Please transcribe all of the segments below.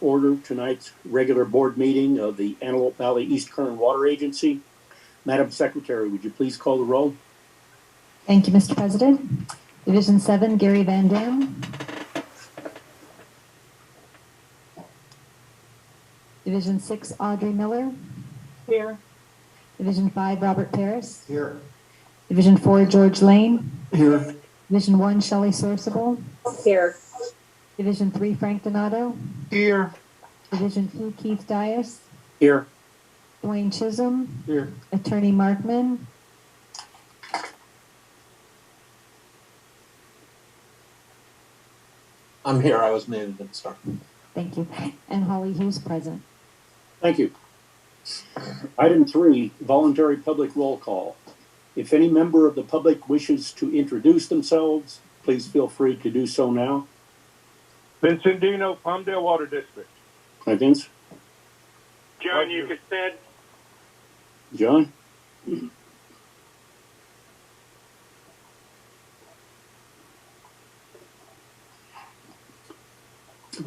order tonight's regular board meeting of the Antelope Valley East Kern Water Agency. Madam Secretary, would you please call the roll? Thank you, Mr. President. Division 7, Gary Van Dam. Division 6, Audrey Miller. Here. Division 5, Robert Paris. Here. Division 4, George Lane. Here. Division 1, Shelley Sourceable. Here. Division 3, Frank Donato. Here. Division 2, Keith Dias. Here. Dwayne Chisholm. Here. Attorney Markman. I'm here. I was muted at the start. Thank you. And Holly Hughes present. Thank you. Item 3, voluntary public roll call. If any member of the public wishes to introduce themselves, please feel free to do so now. Vincent Dino, Palmdale Water District. Hi, Vince. John Yucasted. John?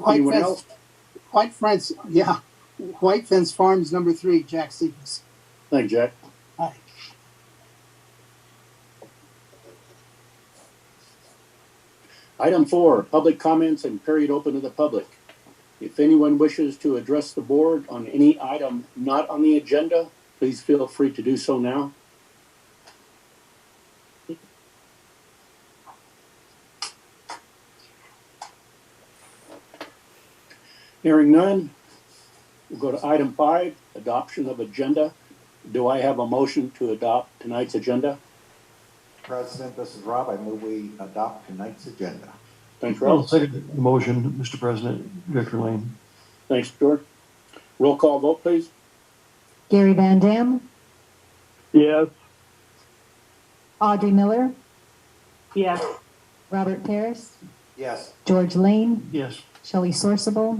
Anyone else? White Fence Farms number 3, Jack Stevens. Thank you, Jack. Hi. Item 4, public comments and period open to the public. If anyone wishes to address the board on any item not on the agenda, please feel free to do so now. Hearing none, we'll go to item 5, adoption of agenda. Do I have a motion to adopt tonight's agenda? President, this is Rob. I move we adopt tonight's agenda. Thanks, I'll Rob. second the motion, Mr. President. Director Lane. Thanks, George. Roll call vote, please. Gary Van Dam. Yes. Audrey Miller. Yes. Robert Paris. Yes. George Lane. Yes. Shelley Sourceable.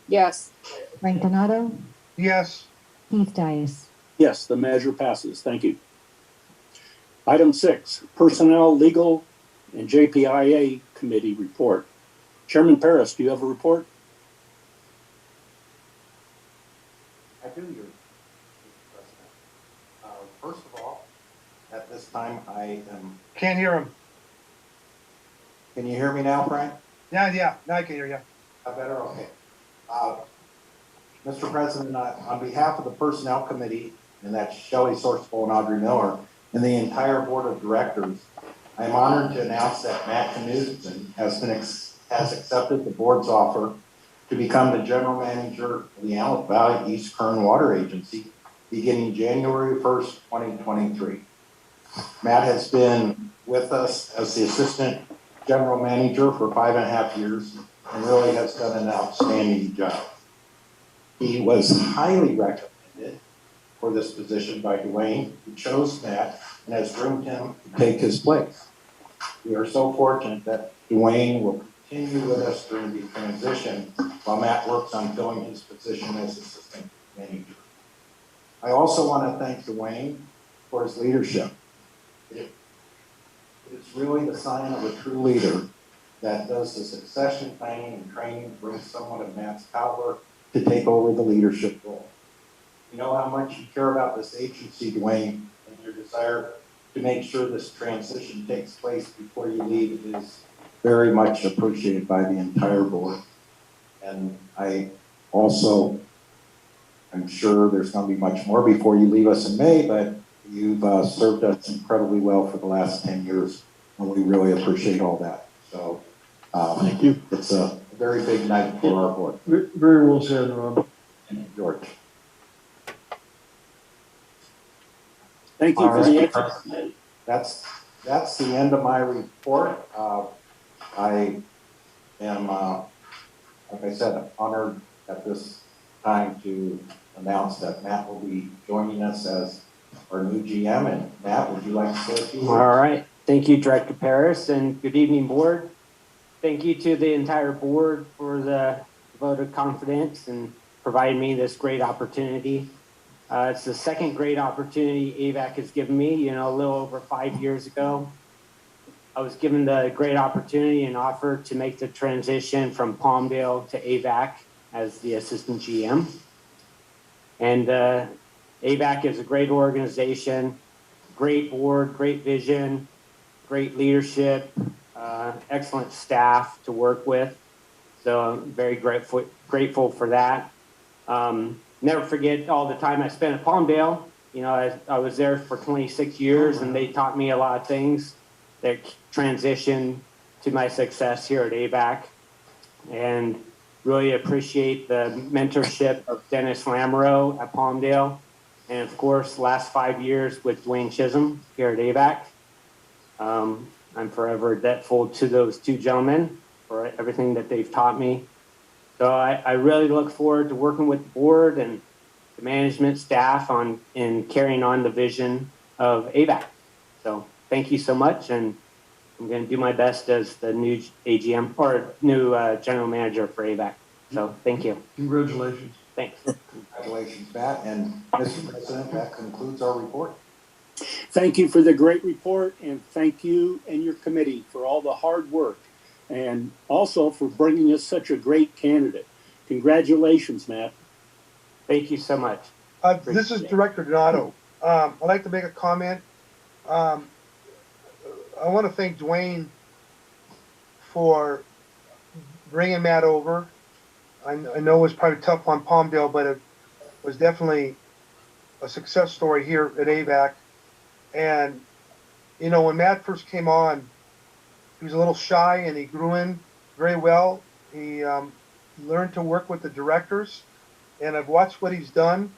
Yes. Frank Donato. Yes. Keith Dias. Yes, the measure passes. Thank you. Item 6, Personnel, Legal, and JPIA Committee Report. Chairman Paris, do you have a report? I do, Your President. First of all, at this time, I am... Can't hear him. Can you hear me now, Frank? Yeah, now I can hear you. Better? Okay. Mr. President, on behalf of the Personnel Committee, and that's Shelley Sourceable and Audrey Miller, and the entire Board of Directors, I am honored to announce that Matt Knudsen has accepted the board's offer to become the General Manager of the Antelope Valley East Kern Water Agency beginning January 1st, 2023. Matt has been with us as the Assistant General Manager for 5.5 years and really has done an outstanding job. He was highly recommended for this position by Dwayne, who chose Matt and has groomed him to take his place. We are so fortunate that Dwayne will continue with us during the transition while Matt works on filling his position as Assistant Manager. I also want to thank Dwayne for his leadership. It's really the sign of a true leader that does the succession planning and training, brings someone of Matt's caliber to take over the leadership role. You know how much you care about this agency, Dwayne, and your desire to make sure this transition takes place before you leave is very much appreciated by the entire board. And I'm sure there's going to be much more before you leave us in May, but you've served us incredibly well for the last 10 years, and we really appreciate all that. So Thank you. It's a very big night for our board. Very well said, Rob. And George. Thank you for the answer. That's the end of my report. I am, like I said, honored at this time to announce that Matt will be joining us as our new GM. And Matt, would you like to say a few words? All right. Thank you, Director Paris, and good evening, board. Thank you to the entire board for the vote of confidence and providing me this great opportunity. It's the second great opportunity AVAC has given me, a little over 5 years ago. I was given the great opportunity and offer to make the transition from Palmdale to AVAC as the assistant GM. And AVAC is a great organization, great board, great vision, great leadership, excellent staff to work with. So I'm very grateful for that. Never forget all the time I spent at Palmdale. You know, I was there for 26 years and they taught me a lot of things that transitioned to my success here at AVAC. And really appreciate the mentorship of Dennis Lamoureux at Palmdale. And of course, last 5 years with Dwayne Chisholm here at AVAC. I'm forever indebtful to those two gentlemen for everything that they've taught me. So I really look forward to working with the board and the management staff in carrying on the vision of AVAC. So thank you so much. And I'm going to do my best as the new AGM or new general manager for AVAC. So thank you. Congratulations. Thanks. Congratulations, Matt. And Mr. President, that concludes our report. Thank you for the great report, and thank you and your committee for all the hard work and also for bringing us such a great candidate. Congratulations, Matt. Thank you so much. This is Director Donato. I'd like to make a comment. I want to thank Dwayne for bringing Matt over. I know it was probably tough on Palmdale, but it was definitely a success story here at AVAC. And, you know, when Matt first came on, he was a little shy and he grew in very well. He learned to work with the directors, and I've watched what he's done,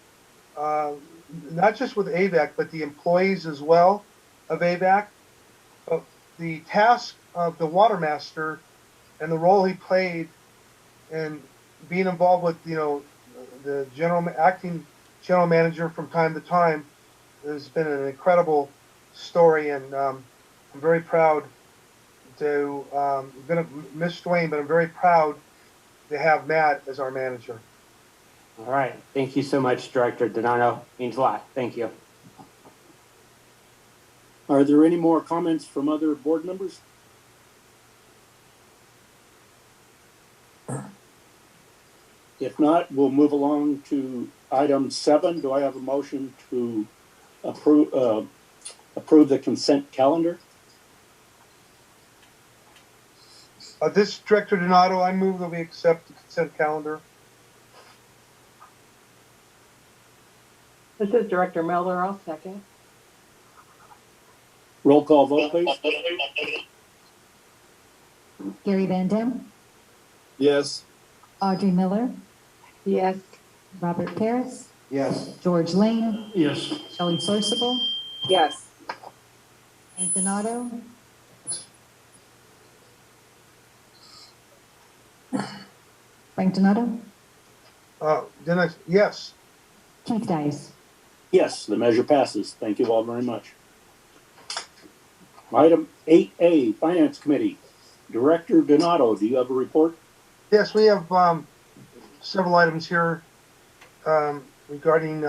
not just with AVAC, but the employees as well of AVAC. The task of the water master and the role he played in being involved with, you know, the acting general manager from time to time has been an incredible story, and I'm very proud to, I'm going to miss Dwayne, but I'm very proud to have Matt as our manager. All right. Thank you so much, Director Donato. Means a lot. Thank you. Are there any more comments from other board members? If not, we'll move along to item 7. Do I have a motion to approve the consent calendar? This Director Donato, I move that we accept the consent calendar. This is Director Miller. I'll second. Roll call vote, please. Gary Van Dam, Yes. Audrey Miller, Yes. Robert Paris, Yes. George Lane, Yes. Shelley Sorsable, Yes. Frank Donato, Frank Donato, Dennis, yes. Keith Dice. Yes, the measure passes. Thank you all very much. Item 8A, Finance Committee. Director Donato, do you have a report? Yes, we have several items here regarding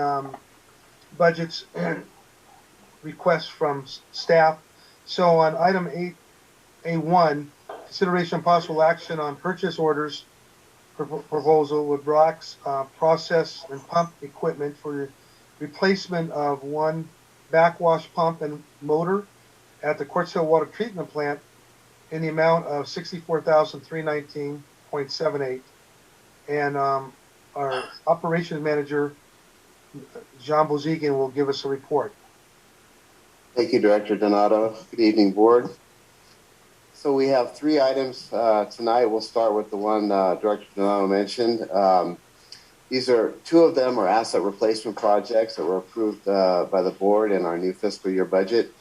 budgets and requests from staff. So on item 8A1, consideration of possible action on purchase orders proposal with Brock's process and pump equipment for the replacement of one backwash pump and motor at the Quartz Hill Water Treatment Plant in the amount of $64,319.78. And our operations manager, John Bozigian, will give us a report. Thank you, Director Donato. Good evening, board. So we have 3 items tonight. We'll start with the one Director Donato mentioned. These are 2 of them are asset replacement projects that were approved by the board in our new fiscal year budget.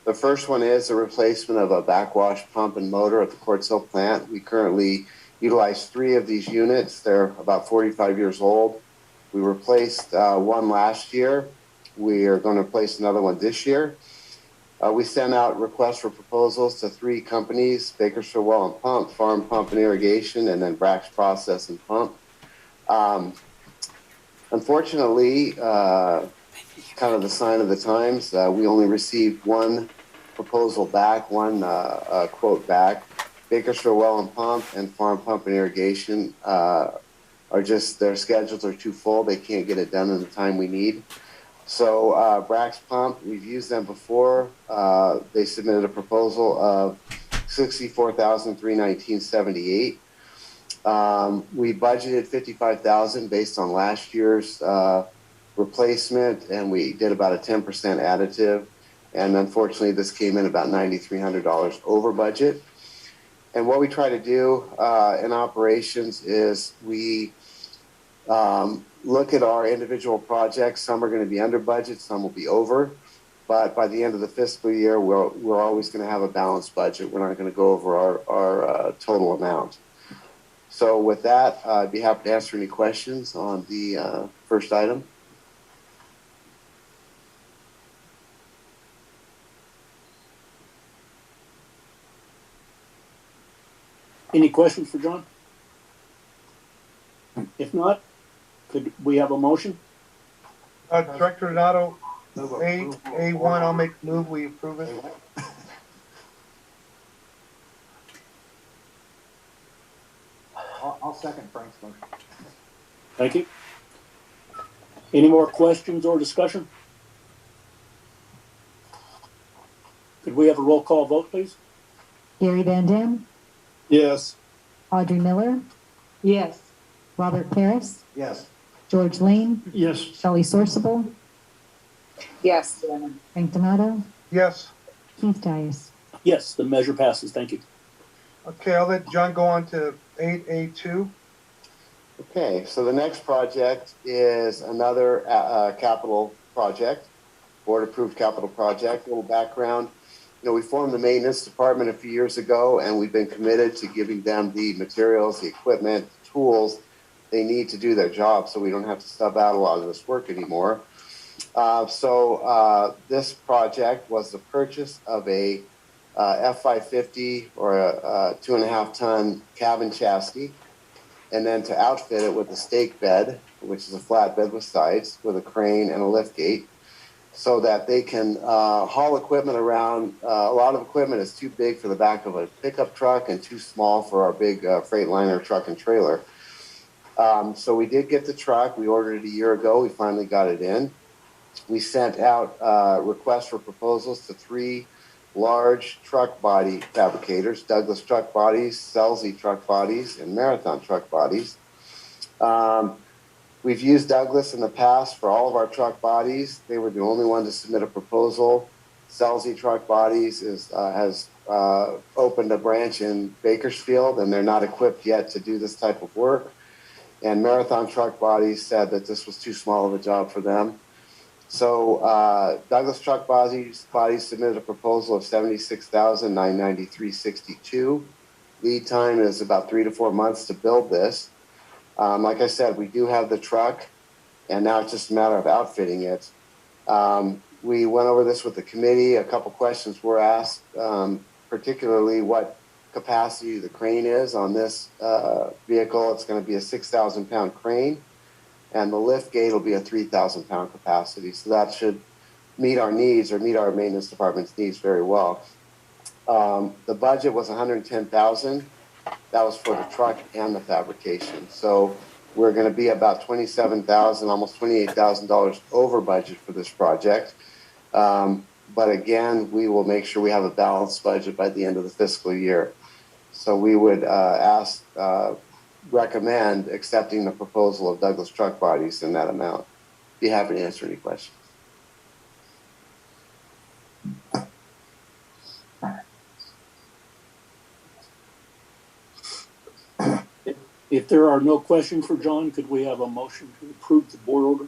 The first one is a replacement of a backwash pump and motor at the Quartz Hill plant. We currently utilize 3 of these units. They're about 45 years old. We replaced one last year. We are going to replace another one this year. We sent out requests for proposals to 3 companies: Bakersfield Well and Pump, Farm Pump and Irrigation, and then Brack's Process and Pump. Unfortunately, kind of the sign of the times, we only received one proposal back, one quote back. Bakersfield Well and Pump and Farm Pump and Irrigation are just, their schedules are too full. They can't get it done in the time we need. So Brax Pump, we've used them before. They submitted a proposal of $64,319.78. We budgeted $55,000 based on last year's replacement, and we did about a 10% additive. And unfortunately, this came in about $9,300 over budget. And what we try to do in operations is we look at our individual projects. Some are going to be under budget, some will be over. But by the end of the fiscal year, we're always going to have a balanced budget. We're not going to go over our total amount. So with that, I'd be happy to answer any questions on the first item. Any questions for John? If not, could we have a motion? Director Donato, A1, I'll make the move, we approve it. I'll second Frank's motion. Thank you. Any more questions or discussion? Could we have a roll call vote, please? Gary Van Dam, Yes. Audrey Miller, Yes. Robert Paris, Yes. George Lane, Yes. Shelley Sorsable, Yes. Frank Donato, Yes. Keith Dias. Yes, the measure passes. Thank you. Okay, I'll let John go on to 8A2. Okay, so the next project is another capital project, board-approved capital project. A little background. You know, we formed the maintenance department a few years ago, and we've been committed to giving them the materials, the equipment, the tools they need to do their job, so we don't have to sub out a lot of this work anymore. This project was the purchase of a F550 or a 2.5 ton cabin chassis, and then to outfit it with a stake bed, which is a flatbed with sides, with a crane and a lift gate, so that they can haul equipment around. A lot of equipment is too big for the back of a pickup truck and too small for our big Freightliner truck and trailer. So we did get the truck. We ordered it a year ago. We finally got it in. We sent out requests for proposals to 3 large truck body fabricators: Douglas Truck Bodies, Selzy Truck Bodies, and Marathon Truck Bodies. We've used Douglas in the past for all of our truck bodies. They were the only one to submit a proposal. Selzy Truck Bodies has opened a branch in Bakersfield, and they're not equipped yet to do this type of work. And Marathon Truck Bodies said that this was too small of a job for them. So Douglas Truck Bodies submitted a proposal of $76,993.62. Lead time is about 3 to 4 months to build this. Like I said, we do have the truck, and now it's just a matter of outfitting it. We went over this with the committee. A couple questions were asked, particularly what capacity the crane is on this vehicle. It's going to be a 6,000 pound crane, and the lift gate will be a 3,000 pound capacity. So that should meet our needs, or meet our maintenance department's needs very well. The budget was $110,000. That was for the truck and the fabrication. So we're going to be about $27,000, almost $28,000 over budget for this project. But again, we will make sure we have a balanced budget by the end of the fiscal year. So we would recommend accepting the proposal of Douglas Truck Bodies in that amount. Be happy to answer any questions. If there are no questions for John, could we have a motion to approve the board order?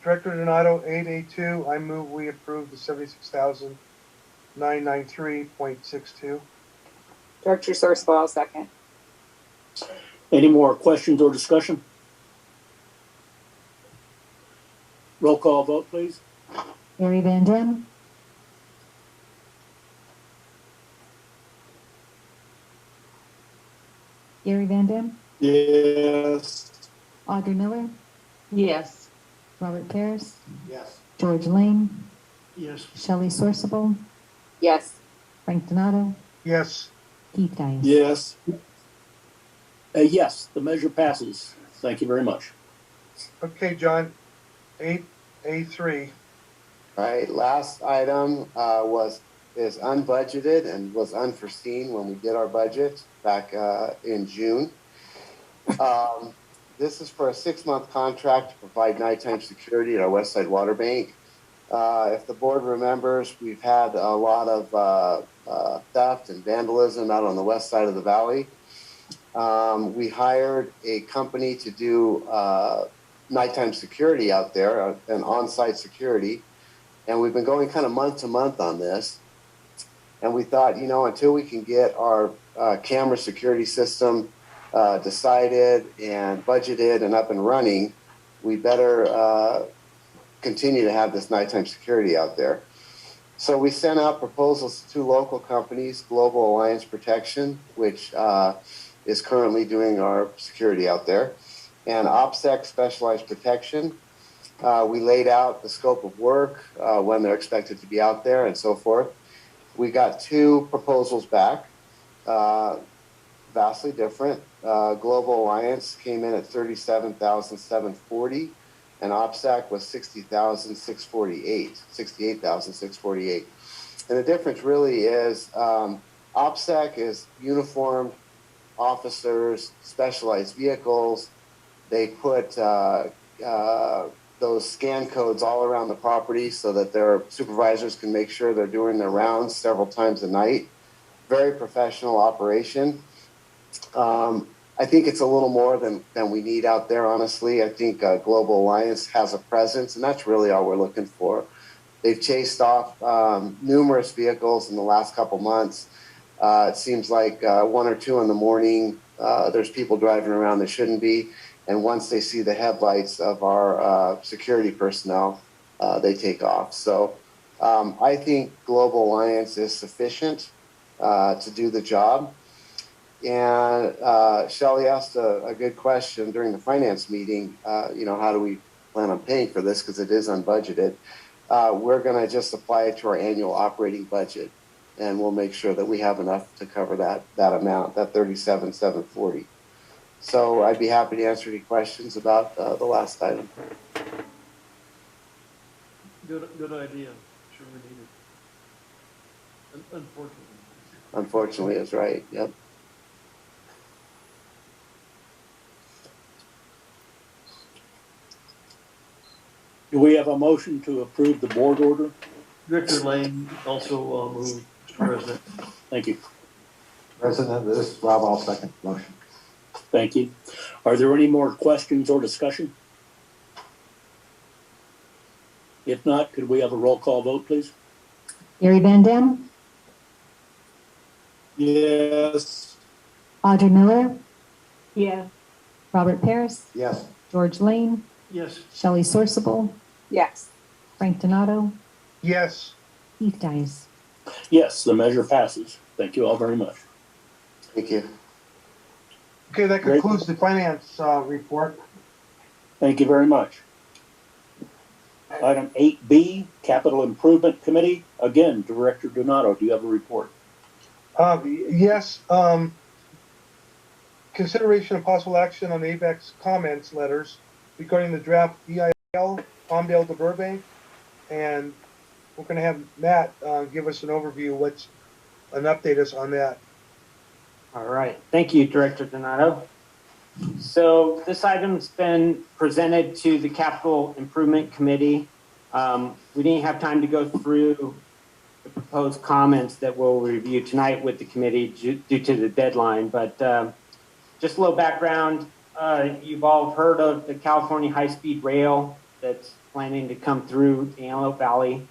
Director Donato, 8A2, I move we approve the $76,993.62. Director Sourcewell, I'll second. Any more questions or discussion? Roll call vote, please. Gary Van Dam, Gary Van Dam, Yes. Audrey Miller, Yes. Robert Paris, Yes. George Lane, Yes. Shelley Sourceable, Yes. Frank Donato, Yes. Keith Dias. Yes. Yes, the measure passes. Thank you very much. Okay, John. 8A3. All right, last item is unbudgeted and was unforeseen when we did our budget back in June. This is for a 6-month contract to provide nighttime security at our West Side Water Bank. If the board remembers, we've had a lot of theft and vandalism out on the west side of the valley. We hired a company to do nighttime security out there, an on-site security. And we've been going kind of month to month on this. And we thought, you know, until we can get our camera security system decided and budgeted and up and running, we better continue to have this nighttime security out there. So we sent out proposals to 2 local companies, Global Alliance Protection, which is currently doing our security out there, and OPSEC Specialized Protection. We laid out the scope of work, when they're expected to be out there, and so forth. We got 2 proposals back, vastly different. Global Alliance came in at $37,740, and OPSEC was $68,648. And the difference really is OPSEC is uniformed officers, specialized vehicles. They put those scan codes all around the property so that their supervisors can make sure they're doing their rounds several times a night. Very professional operation. I think it's a little more than we need out there, honestly. I think Global Alliance has a presence, and that's really all we're looking for. They've chased off numerous vehicles in the last couple months. It seems like 1 or 2 in the morning, there's people driving around that shouldn't be. And once they see the headlights of our security personnel, they take off. So I think Global Alliance is sufficient to do the job. And Shelley asked a good question during the finance meeting, you know, how do we plan on paying for this? Because it is unbudgeted. We're going to just apply it to our annual operating budget, and we'll make sure that we have enough to cover that amount, that $37,740. So I'd be happy to answer any questions about the last item. Good idea. Sure we need it. Unfortunately. Unfortunately, is right. Yep. Do we have a motion to approve the board order? Director Lane also moved, Mr. President. Thank you. President, this is Rob. I'll second the motion. Thank you. Are there any more questions or discussion? If not, could we have a roll call vote, please? Gary Van Dam, Yes. Audrey Miller, Yes. Robert Paris, Yes. George Lane, Yes. Shelley Sourceable, Yes. Frank Donato, Yes. Keith Dias. Yes, the measure passes. Thank you all very much. Thank you. Okay, that Great. concludes the finance report. Thank you very much. Item 8B, Capital Improvement Committee. Again, Director Donato, do you have a report? Yes. Consideration of possible action on the ABEX comments letters regarding the draft EIL, Palmdale to Burbank. And we're going to have Matt give us an overview, and update us on that. All right. Thank you, Director Donato. So this item's been presented to the Capital Improvement Committee. We didn't have time to go through the proposed comments that we'll review tonight with the committee due to the deadline, but just a little background. You've all heard of the California high-speed rail that's planning to come through the Antelope Valley.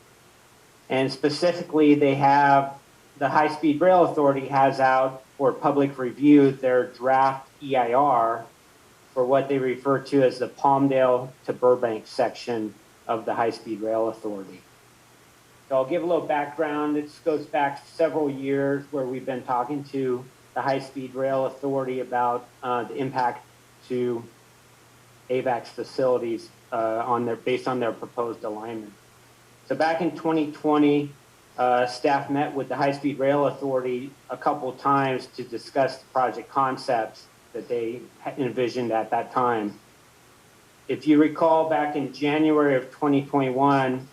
And specifically, they have the High-Speed Rail Authority has out for public review their draft EIR for what they refer to as the Palmdale to Burbank section of the High-Speed Rail Authority. So I'll give a little background. This goes back several years where we've been talking to the High-Speed Rail Authority about the impact to AVAC's facilities based on their proposed alignment. So back in 2020, staff met with the High-Speed Rail Authority a couple times to discuss the project concepts that they envisioned at that time. If you recall, back in January of 2021,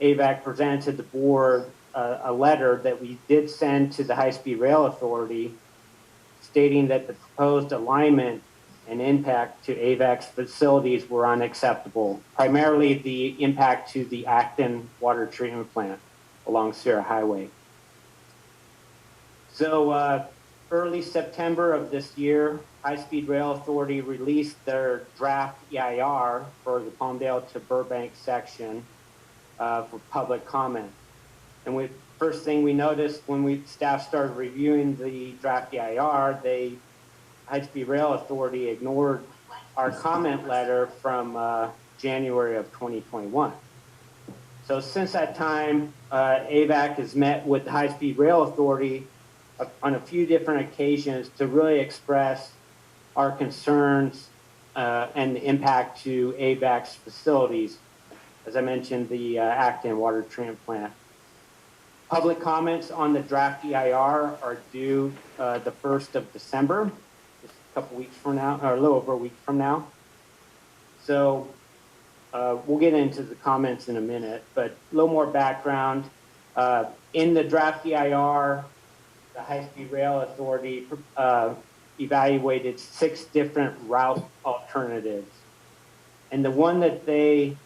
AVAC presented to the board a letter that we did send to the High-Speed Rail Authority stating that the proposed alignment and impact to AVAC's facilities were unacceptable, primarily the impact to the Acton water treatment plant along Sierra Highway. So early September of this year, High-Speed Rail Authority released their draft EIR for the Palmdale to Burbank section for public comment. And first thing we noticed when staff started reviewing the draft EIR, High-Speed Rail Authority ignored our comment letter from January of 2021. So since that time, AVAC has met with the High-Speed Rail Authority on a few different occasions to really express our concerns and the impact to AVAC's facilities. As I mentioned, the Acton water treatment plant. Public comments on the draft EIR are due the 1st of December, just a couple weeks from now, or a little over a week from now. So we'll get into the comments in a minute, but a little more background. In the draft EIR, the High-Speed Rail Authority evaluated 6 different route alternatives. And the one that they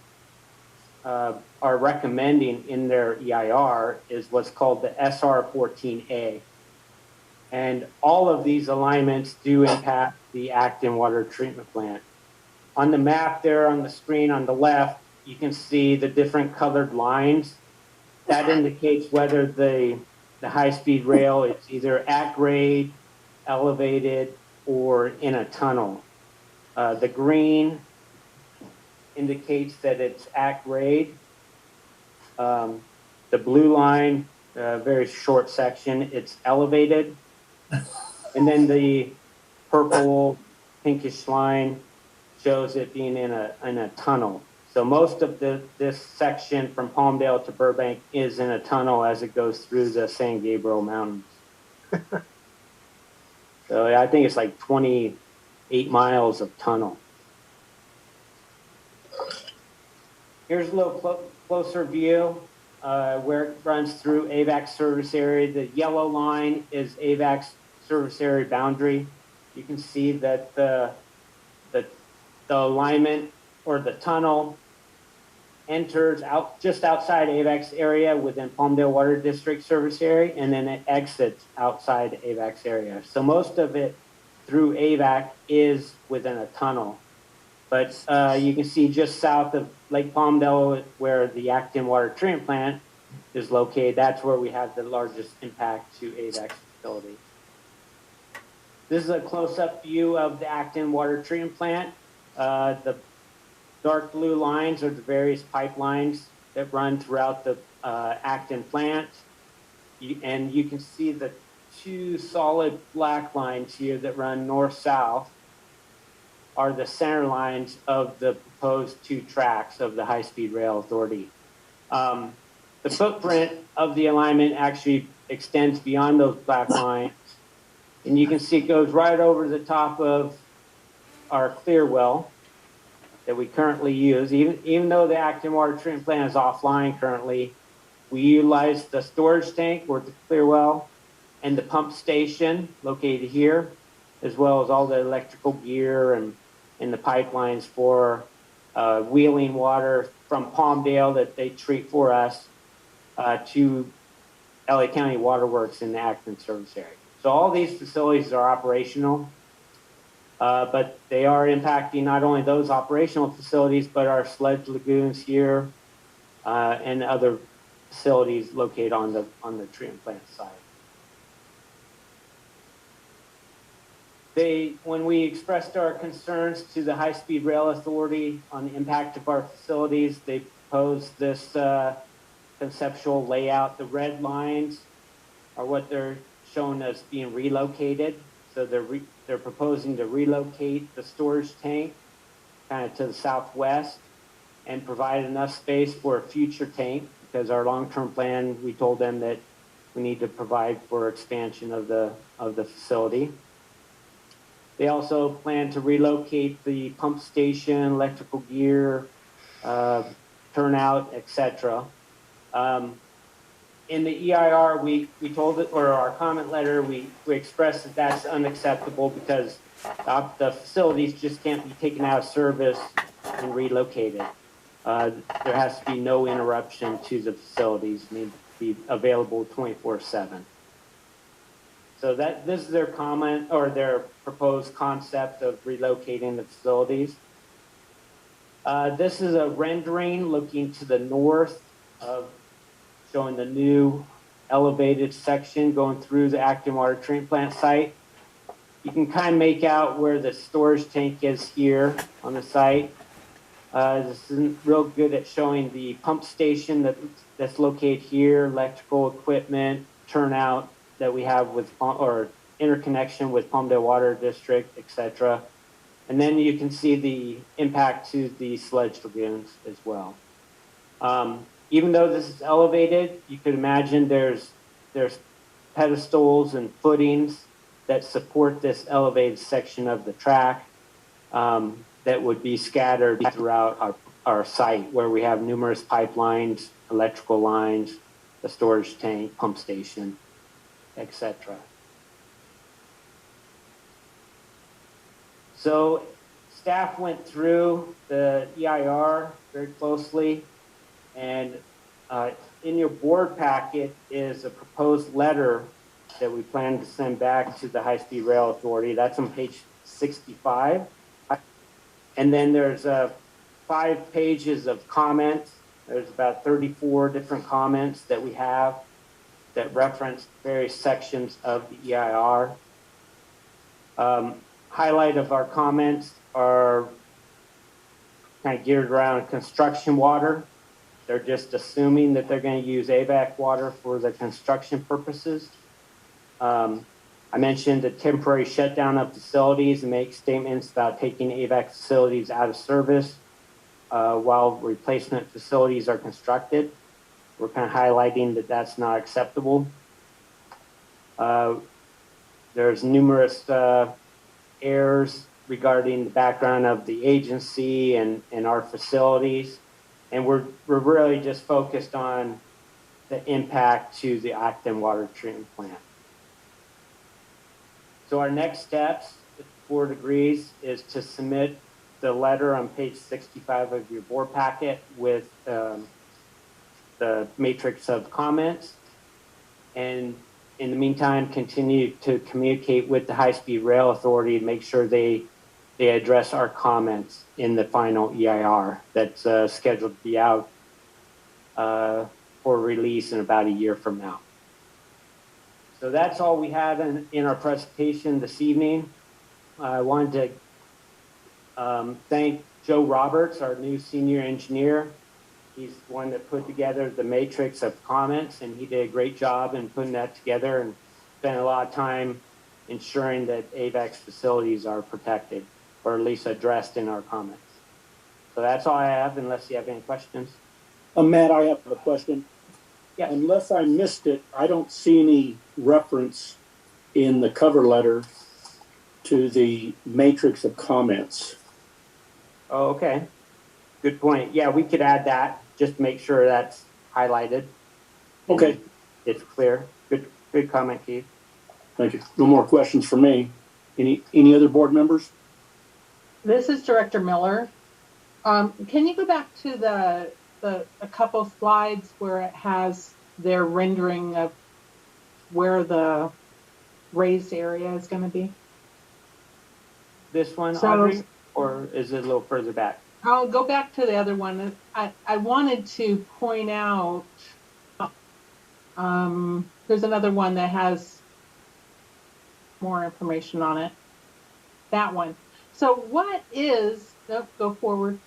are recommending in their EIR is what's called the SR14A. And all of these alignments do impact the Acton water treatment plant. On the map there on the screen on the left, you can see the different colored lines. That indicates whether the high-speed rail is either at grade, elevated, or in a tunnel. The green indicates that it's at grade. The blue line, very short section, it's elevated. And then the purple pinkish line shows it being in a tunnel. So most of this section from Palmdale to Burbank is in a tunnel as it goes through the San Gabriel Mountains. So I think it's like 28 miles of tunnel. Here's a little closer view where it runs through AVAC's service area. The yellow line is AVAC's service area boundary. You can see that the alignment or the tunnel enters out just outside AVAC's area within Palmdale Water District service area, and then it exits outside AVAC's area. So most of it through AVAC is within a tunnel. But you can see just south of Lake Palmdale where the Acton water treatment plant is located, that's where we have the largest impact to AVAC's facility. This is a close-up view of the Acton water treatment plant. The dark blue lines are the various pipelines that run throughout the Acton plant. And you can see the 2 solid black lines here that run north-south are the center lines of the proposed 2 tracks of the High-Speed Rail Authority. The footprint of the alignment actually extends beyond those black lines. And you can see it goes right over the top of our clear well that we currently use. Even though the Acton water treatment plant is offline currently, we utilize the storage tank or the clear well and the pump station located here, as well as all the electrical gear and the pipelines for wheeling water from Palmdale that they treat for us to LA County Waterworks in the Acton service area. So all these facilities are operational, but they are impacting not only those operational facilities, but our sludge lagoons here and other facilities located on the treatment plant side. When we expressed our concerns to the High-Speed Rail Authority on the impact of our facilities, they proposed this conceptual layout. The red lines are what they're shown as being relocated. So they're proposing to relocate the storage tank kind of to the southwest and provide enough space for a future tank, because our long-term plan, we told them that we need to provide for expansion of the facility. They also plan to relocate the pump station, electrical gear, turnout, etc. In the EIR, we told it, or our comment letter, we expressed that that's unacceptable because the facilities just can't be taken out of service and relocated. There has to be no interruption to the facilities, need to be available 24/7. So this is their comment or their proposed concept of relocating the facilities. This is a rendering looking to the north of showing the new elevated section going through the active water treatment plant site. You can kind of make out where the storage tank is here on the site. This isn't real good at showing the pump station that's located here, electrical equipment, turnout that we have with, or interconnection with Palmdale Water District, etc. And then you can see the impact to the sludge lagoons as well. Even though this is elevated, you could imagine there's pedestals and footings that support this elevated section of the track that would be scattered throughout our site, where we have numerous pipelines, electrical lines, the storage tank, pump station, etc. So staff went through the EIR very closely, and in your board packet is a proposed letter that we plan to send back to the High-Speed Rail Authority. That's on page 65. And then there's 5 pages of comments. There's about 34 different comments that we have that reference various sections of the EIR. Highlight of our comments are kind of geared around construction water. They're just assuming that they're going to use AVAC water for the construction purposes. I mentioned the temporary shutdown of facilities and make statements about taking AVAC facilities out of service while replacement facilities are constructed. We're kind of highlighting that that's not acceptable. There's numerous errors regarding the background of the agency and our facilities. And we're really just focused on the impact to the Acton water treatment plant. So our next steps, if the board agrees, is to submit the letter on page 65 of your board packet with the matrix of comments. And in the meantime, continue to communicate with the High-Speed Rail Authority to make sure they address our comments in the final EIR that's scheduled to be out for release in about a year from now. So that's all we have in our presentation this evening. I wanted to thank Joe Roberts, our new senior engineer. He's the one that put together the matrix of comments, and he did a great job in putting that together and spent a lot of time ensuring that AVAC's facilities are protected, or at least addressed in our comments. So that's all I have, unless you have any questions. Matt, I have a question. Yes. Unless I missed it, I don't see any reference in the cover letter to the matrix of comments. Oh, okay. Good point. Yeah, we could add that, just to make sure that's highlighted. Okay. It's clear. Good comment, Keith. Thank you. No more questions for me. Any other board members? This is Director Miller. Can you go back to a couple slides where it has their rendering of where the raised area is going to be? This one, Audrey, or is it a little further back? I'll go back to the other one. I wanted to point out, there's another one that has more information on it. That one. So what is, go forward.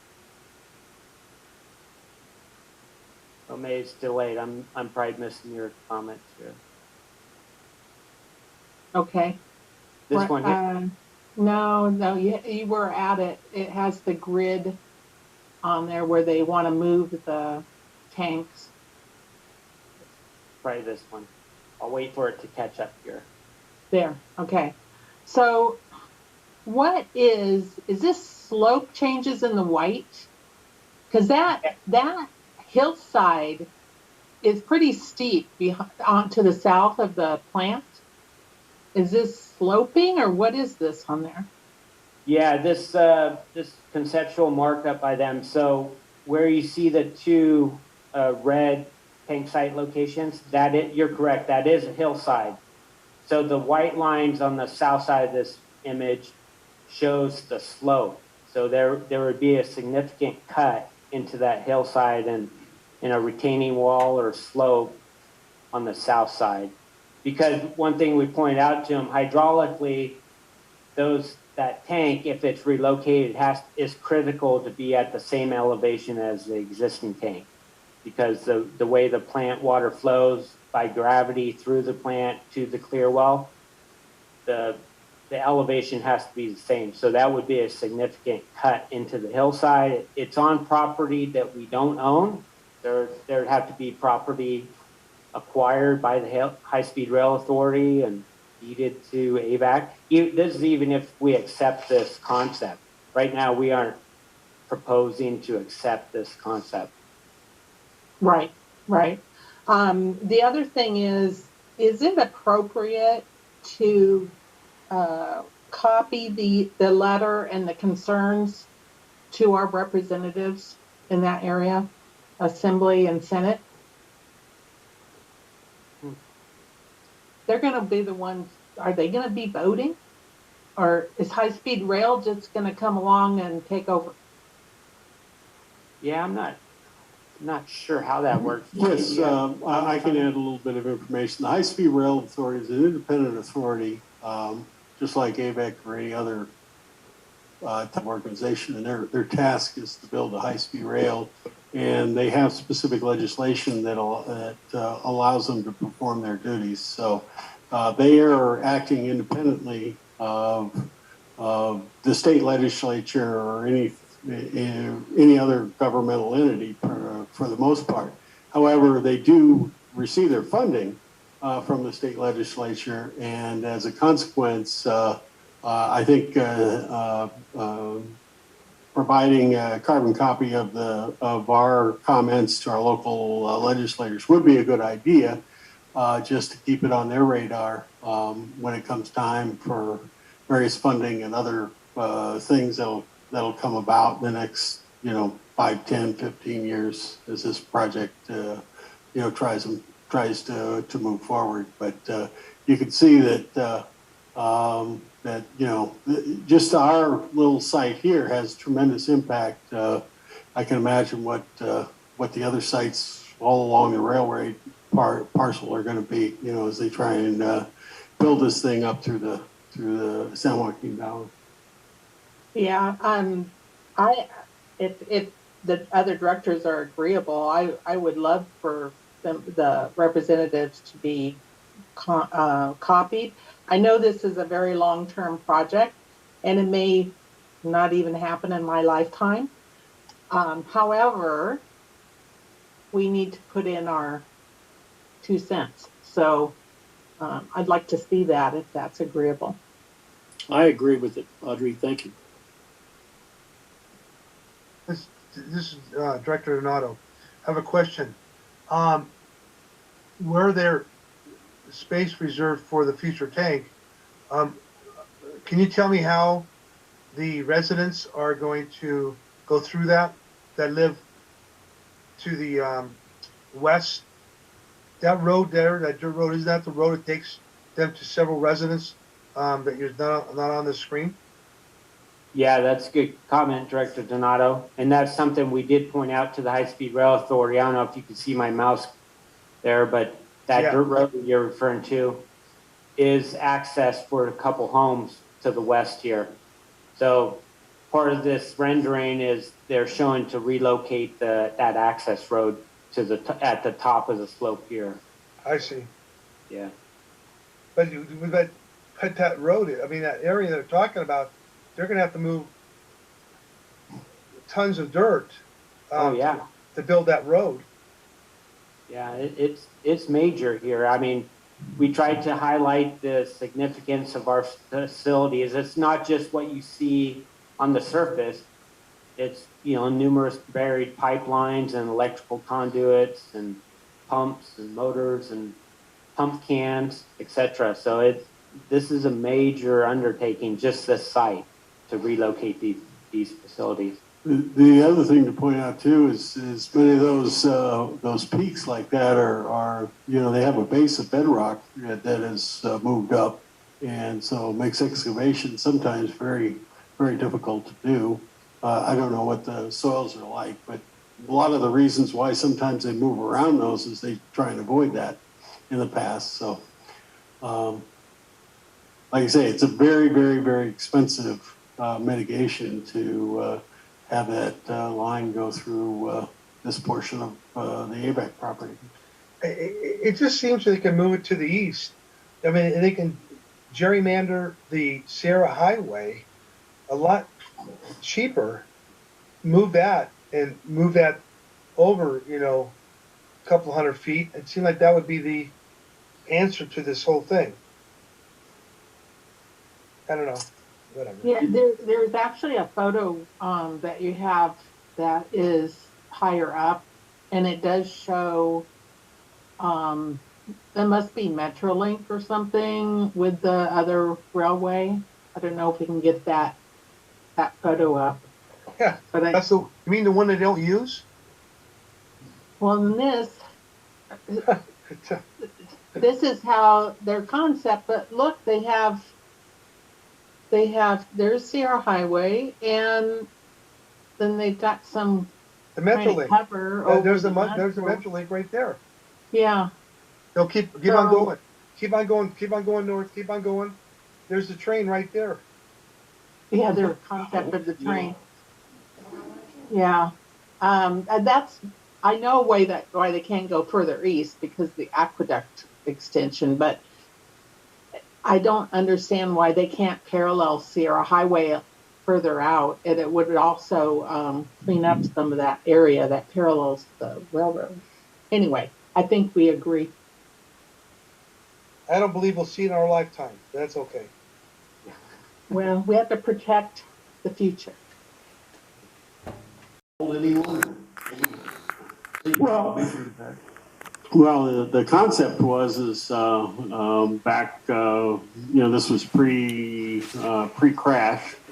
Oh, maybe it's delayed. I'm probably missing your comments here. Okay. This one here? No, you were at it. It has the grid on there where they want to move the tanks. Try this one. I'll wait for it to catch up here. There, okay. So what is this slope changes in the white? Because that hillside is pretty steep on to the south of the plant. Is this sloping or what is this on there? Yeah, this conceptual markup by them. So where you see the two red tank site locations, you're correct. That is a hillside. So the white lines on the south side of this image shows the slope. So there would be a significant cut into that hillside and in a retaining wall or slope on the south side. Because one thing we pointed out to them, hydraulically, that tank, if it's relocated, is critical to be at the same elevation as the existing tank, because the way the plant water flows by gravity through the plant to the clear well, the elevation has to be the same. So that would be a significant cut into the hillside. It's on property that we don't own. There'd have to be property acquired by the High-Speed Rail Authority and deeded to AVAC. This is even if we accept this concept. Right now, we aren't proposing to accept this concept. Right, right. The other thing is it appropriate to copy the letter and the concerns to our representatives in that area, Assembly and Senate? They're going to be the ones, are they going to be voting? Or is high-speed rail just going to come along and take over? Yeah, I'm not sure how that works. Yes, I can add a little bit of information. The High-Speed Rail Authority is an independent authority, just like AVEC or any other type of organization, and their task is to build a high-speed rail, and they have specific legislation that allows them to perform their duties. So they are acting independently of the state legislature or any other governmental entity for the most part. However, they do receive their funding from the state legislature, and as a consequence, I think providing a carbon copy of our comments to our local legislators would be a good idea, just to keep it on their radar when it comes time for various funding and other things that'll come about in the next 5, 10, 15 years as this project tries to move forward. But you can see that just our little site here has tremendous impact. I can imagine what the other sites all along the railway parcel are going to be, as they try and build this thing up through the San Joaquin Valley. Yeah, if the other directors are agreeable, I would love for the representatives to be copied. I know this is a very long-term project, and it may not even happen in my lifetime. However, we need to put in our 2 cents. So I'd like to see that if that's agreeable. I agree with it, Audrey. Thank you. This is Director Donato. I have a question. Were there space reserved for the future tank? Can you tell me how the residents are going to go through that live to the west? That road there, that dirt road, is that the road that takes them to several residents that you're not on the screen? Yeah, that's a good comment, Director Donato. And that's something we did point out to the High-Speed Rail Authority. I don't know if you can see my mouse there, but that dirt road that you're referring to is access for a couple homes to the west here. So part of this rendering is they're showing to relocate that access road to at the top of the slope here. I see. Yeah. But with that road, I mean, that area they're talking about, they're going to have to move tons of dirt Oh, yeah. To build that road. Yeah, it's major here. I mean, we tried to highlight the significance of our facilities. It's not just what you see on the surface. It's, you know, numerous buried pipelines and electrical conduits and pumps and motors and pump cans, etc. So this is a major undertaking, just this site, to relocate these facilities. The other thing to point out too is many of those peaks like that are you know, they have a base of bedrock that is moved up, and so it makes excavation sometimes very difficult to do. I don't know what the soils are like, but a lot of the reasons why sometimes they move around those is they try and avoid that in the past. So, like I say, it's a very expensive mitigation to have that line go through this portion of the Avek property. It just seems they can move it to the east. I mean, they can gerrymander the Sierra Highway a lot cheaper, move that over, you know, a couple 100 feet. It seemed like that would be the answer to this whole thing. I don't know. Whatever. Yeah, there's actually a photo that you have that is higher up, and it does show that must be Metrolink or something with the other railway. I don't know if we can get that photo up. Yeah, but you mean the one they don't use? Well, in this is how their concept. But look, there's Sierra Highway, and then they've got some the Metrolink cover. There's the Metrolink right there. Yeah. They'll keep on going. Keep on going north, keep on going. There's the train right there. Yeah, their concept of the train. Yeah. That's, I know why they can't go further east because the aqueduct extension, but I don't understand why they can't parallel Sierra Highway further out, and it would also clean up some of that area that parallels the railroad. Anyway, I think we agree. I don't believe we'll see it in our lifetime. That's okay. Well, we have to protect the future. Well, the concept was back, you know, this was pre-crash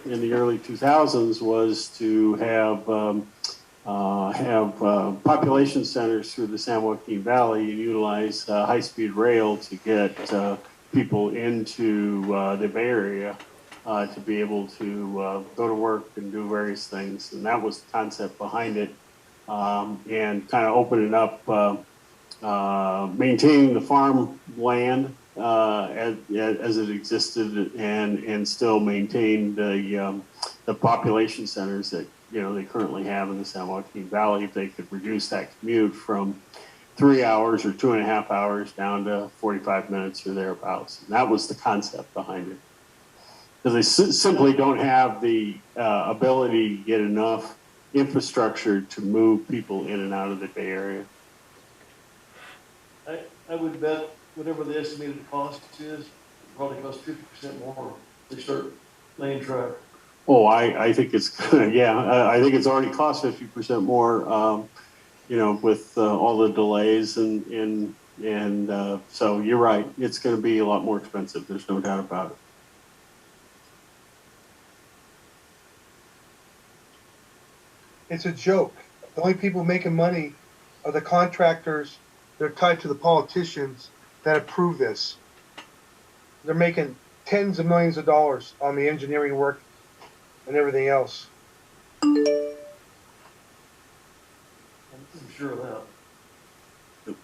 in the early 2000s, was to have population centers through the San Joaquin Valley and utilize high-speed rail to get people into the Bay Area to be able to go to work and do various things. And that was the concept behind it, and kind of opening up, maintaining the farmland as it existed, and still maintain the population centers that, you know, they currently have in the San Joaquin Valley. If they could reduce that commute from 3 hours or 2.5 hours down to 45 minutes or thereabouts. And that was the concept behind it. Because they simply don't have the ability to get enough infrastructure to move people in and out of the Bay Area. I would bet whatever the estimated cost is, probably costs 50% more if they start laying track. Oh, I think it's yeah. I think it's already cost 50% more. You know, with all the delays and so you're right. It's going to be a lot more expensive. There's no doubt about it. It's a joke. The only people making money are the contractors. They're tied to the politicians that approve this. They're making tens of millions of dollars on the engineering work and everything else. I'm sure of that.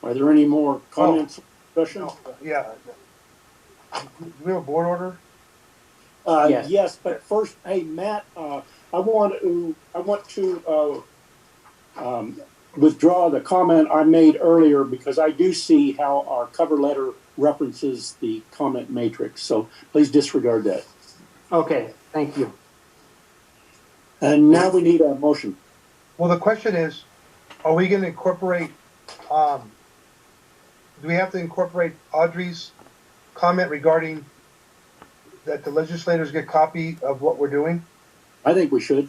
Are there any more comments? Discussion? Yeah. Do we have a board order? Yes, but first, hey Matt, I want to withdraw the comment I made earlier, because I do see how our cover letter references the comment matrix. So please disregard that. Okay, thank you. And now we need a motion. Well, the question is, are we gonna incorporate, do we have to incorporate Audrey's comment regarding that the legislators get copy of what we're doing? I think we should.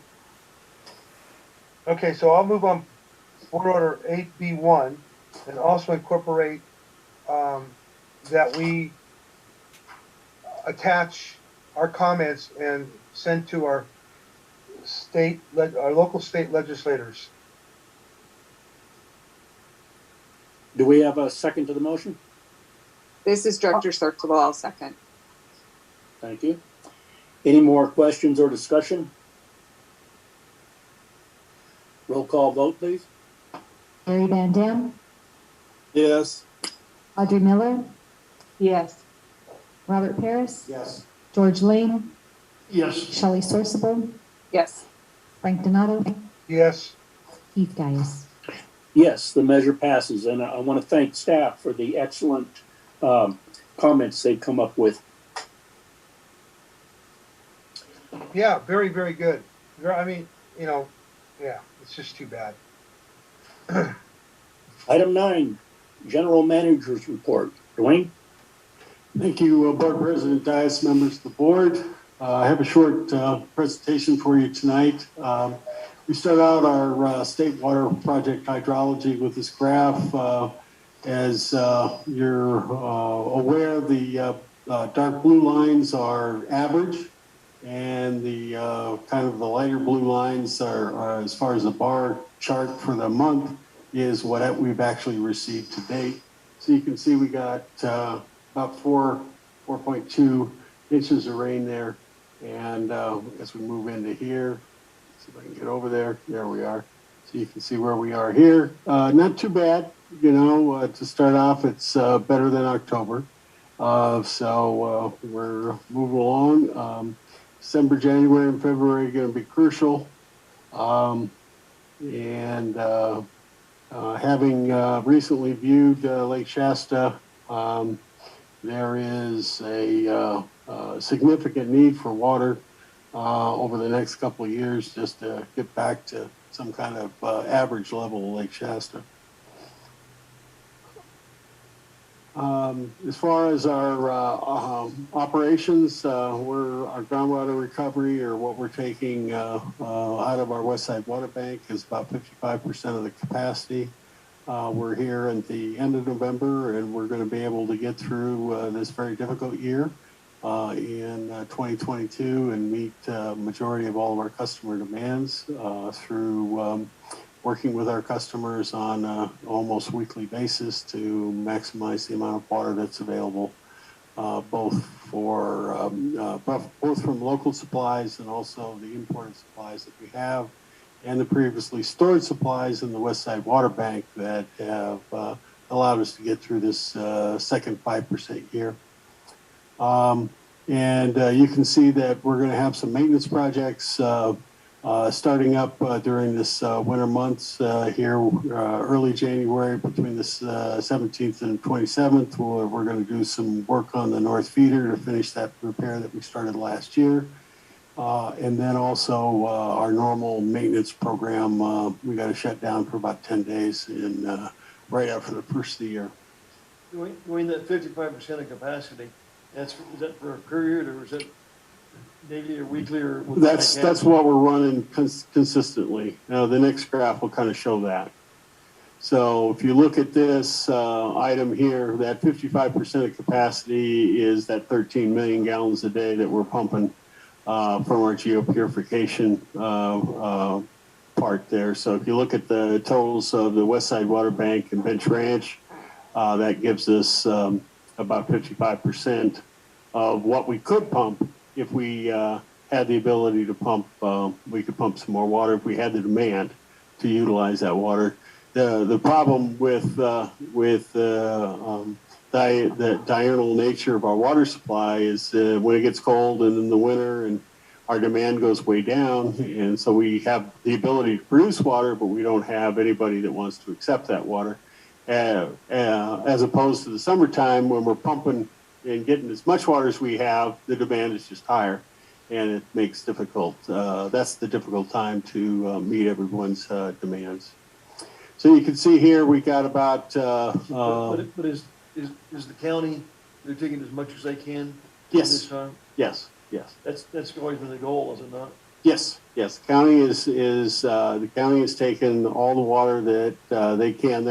Okay, so I'll move on Board Order 8B1 and also incorporate that we attach our comments and send to our local state legislators. Do we have a second to the motion? This is Director Sturteville. I'll second. Thank you. Any more questions or discussion? Roll call vote, please. Gary Van Dam, Yes. Audrey Miller, Yes. Robert Paris, Yes. George Lane, Yes. Shelley Sorsable, Yes. Frank Donato, Yes. Keith Gaius. Yes, the measure passes, and I want to thank staff for the excellent comments they come up with. Yeah, very, very good. I mean, you know, yeah, it's just too bad. Item 9, General Manager's Report. Dwayne? Thank you, Board President Dias, members of the board. I have a short presentation for you tonight. We start out our state water project hydrology with this graph. As you're aware, the dark blue lines are average, and the kind of the lighter blue lines are as far as the bar chart for the month is what we've actually received to date. So you can see we got about 4.2 inches of rain there. And as we move into here, see if I can get over there. There we are. So you can see where we are here. Not too bad, you know, to start off, it's better than October. So we're moving along. December, January, and February are going to be crucial. Having recently viewed Lake Shasta, there is a significant need for water over the next couple of years just to get back to some kind of average level of Lake Shasta. As far as our operations, our groundwater recovery, or what we're taking out of our West Side Water Bank, is about 55% of the capacity. We're here at the end of November, and we're going to be able to get through this very difficult year in 2022 and meet majority of all of our customer demands through working with our customers on an almost weekly basis to maximize the amount of water that's available, both from local supplies and also the imported supplies that we have, and the previously stored supplies in the West Side Water Bank that have allowed us to get through this second 5% year. You can see that we're going to have some maintenance projects starting up during this winter months here, early January, between the 17th and 27th. We're going to do some work on the north feeder to finish that repair that we started last year. And then also our normal maintenance program, we got to shut down for about 10 days right after the first of the year. Doing that 55% of capacity, is that for a period, or is it daily or weekly, or that's what we're running consistently. Now the next graph will kind of show that. So if you look at this item here, that 55% of capacity is that 13 million gallons a day that we're pumping from our geopurification part there. So if you look at the totals of the West Side Water Bank and Bench Ranch, that gives us about 55% of what we could pump if we had the ability to pump. We could pump some more water if we had the demand to utilize that water. The problem with the diurnal nature of our water supply is when it gets cold and in the winter, and our demand goes way down, and so we have the ability to produce water, but we don't have anybody that wants to accept that water. As opposed to the summertime, when we're pumping and getting as much water as we have, the demand is just higher. and it makes difficult, that's the difficult time to meet everyone's demands. So you can see here, we got about. But is the county, they're taking as much as they can Yes. this time? Yes, yes. That's always been the goal, is it not? Yes, yes. The county the county has taken all the water that they can.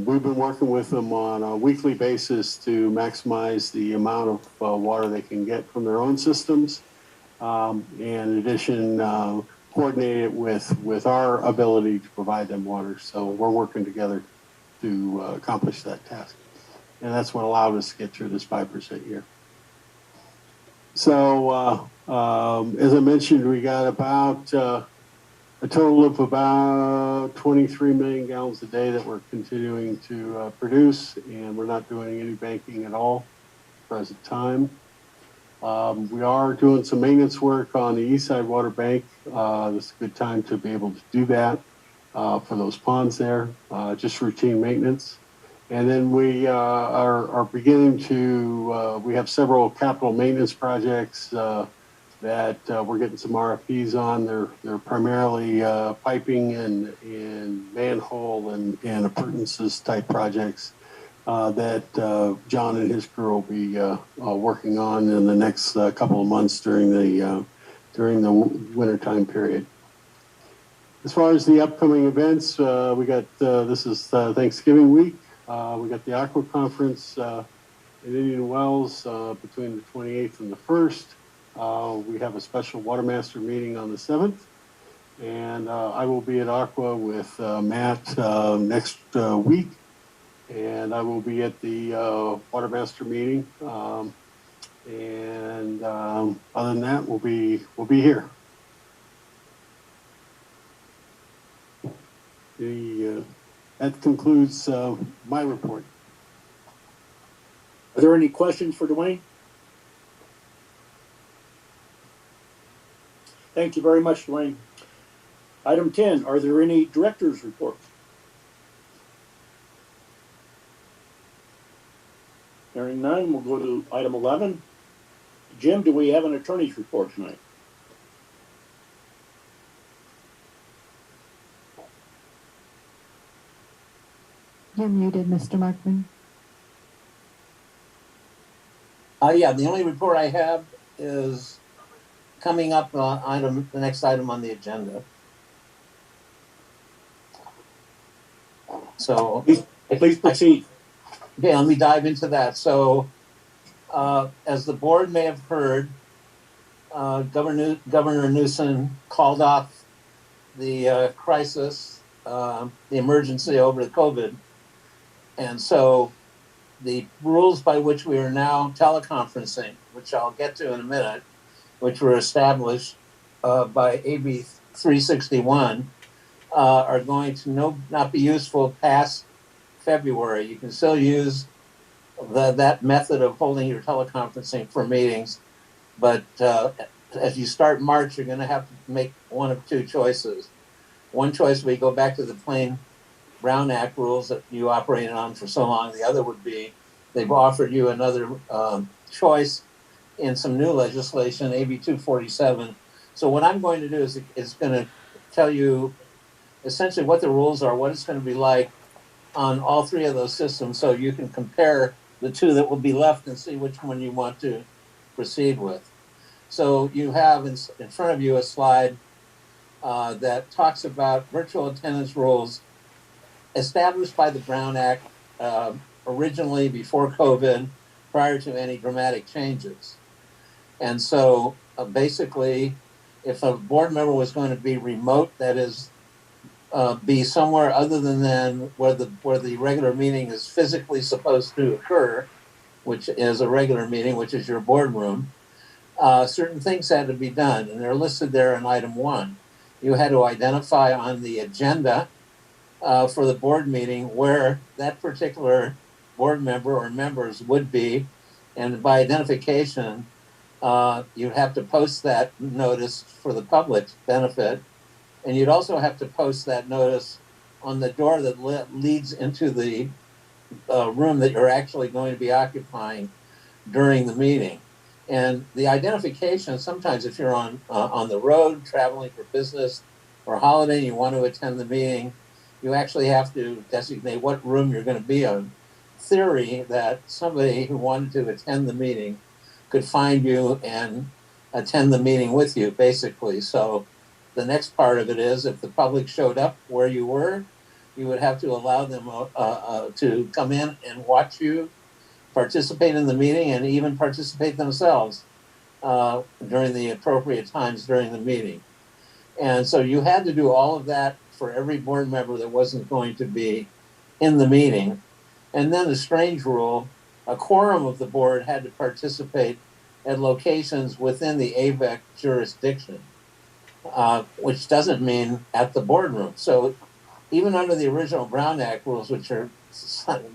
We've been working with them on a weekly basis to maximize the amount of water they can get from their own systems. And in addition, coordinate it with our ability to provide them water. So we're working together to accomplish that task. And that's what allowed us to get through this 5% year. So, as I mentioned, we got about a total of about 23 million gallons a day that we're continuing to produce, and we're not doing any banking at all at the present time. We are doing some maintenance work on the east side water bank. This is a good time to be able to do that for those ponds there, just routine maintenance. And then we are beginning to, we have several capital maintenance projects that we're getting some RFPs on. They're primarily piping and manhole and appurtenances type projects that John and his crew will be working on in the next couple of months during the wintertime period. As far as the upcoming events, we got, this is Thanksgiving week. We got the Aqua Conference in Indian Wells between the 28th and the 1st. We have a special Watermaster meeting on the 7th. And I will be at Aqua with Matt next week. And I will be at the Watermaster meeting. Other than that, we'll be here. That concludes my report. Are there any questions for Dwayne? Thank you very much, Dwayne. Item 10, are there any directors' reports? Hearing none, we'll go to item 11. Jim, do we have an attorney's report tonight? You're muted, Mr. Markman. Yeah, the only report I have is coming up the next item on the agenda. So please proceed. Okay, let me dive into that. So as the board may have heard, Governor Newsom called off the crisis, the emergency over the COVID. And so the rules by which we are now teleconferencing, which I'll get to in a minute, which were established by AB 361, are going to not be useful past February. You can still use that method of holding your teleconferencing for meetings, but as you start March, you're going to have to make one of two choices. One choice, we go back to the plain Brown Act rules that you operated on for so long. The other would be they've offered you another choice in some new legislation, AB 247. So what I'm going to do is going to tell you essentially what the rules are, what it's going to be like on all three of those systems, so you can compare the two that will be left and see which one you want to proceed with. So you have in front of you a slide that talks about virtual attendance rules established by the Brown Act originally before COVID, prior to any dramatic changes. And so basically, if a board member was going to be remote, that is, be somewhere other than where the regular meeting is physically supposed to occur, which is a regular meeting, which is your boardroom, certain things had to be done, and they're listed there in item 1. You had to identify on the agenda for the board meeting where that particular board member or members would be, and by identification, you'd have to post that notice for the public's benefit, and you'd also have to post that notice on the door that leads into the room that you're actually going to be occupying during the meeting. And the identification, sometimes if you're on the road traveling for business or holiday and you want to attend the meeting, you actually have to designate what room you're going to be on. Theory that somebody who wanted to attend the meeting could find you and attend the meeting with you, basically. So the next part of it is if the public showed up where you were, you would have to allow them to come in and watch you participate in the meeting and even participate themselves during the appropriate times during the meeting. And so you had to do all of that for every board member that wasn't going to be in the meeting. And then the strange rule, a quorum of the board had to participate at locations within the AVEC jurisdiction, which doesn't mean at the boardroom. So even under the original Brown Act rules, which are,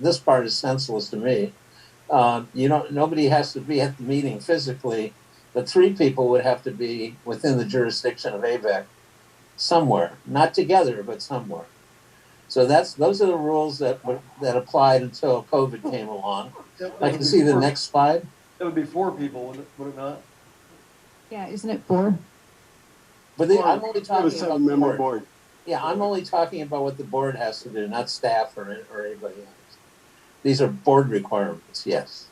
this part is senseless to me, nobody has to be at the meeting physically, but 3 people would have to be within the jurisdiction of AVEC somewhere, not together, but somewhere. So those are the rules that applied until COVID came along. I can see the next slide. That would be 4 people, would it not? Yeah, isn't it 4? But I'm only talking about the board. Yeah, I'm only talking about what the board has to do, not staff or anybody else. These are board requirements, yes.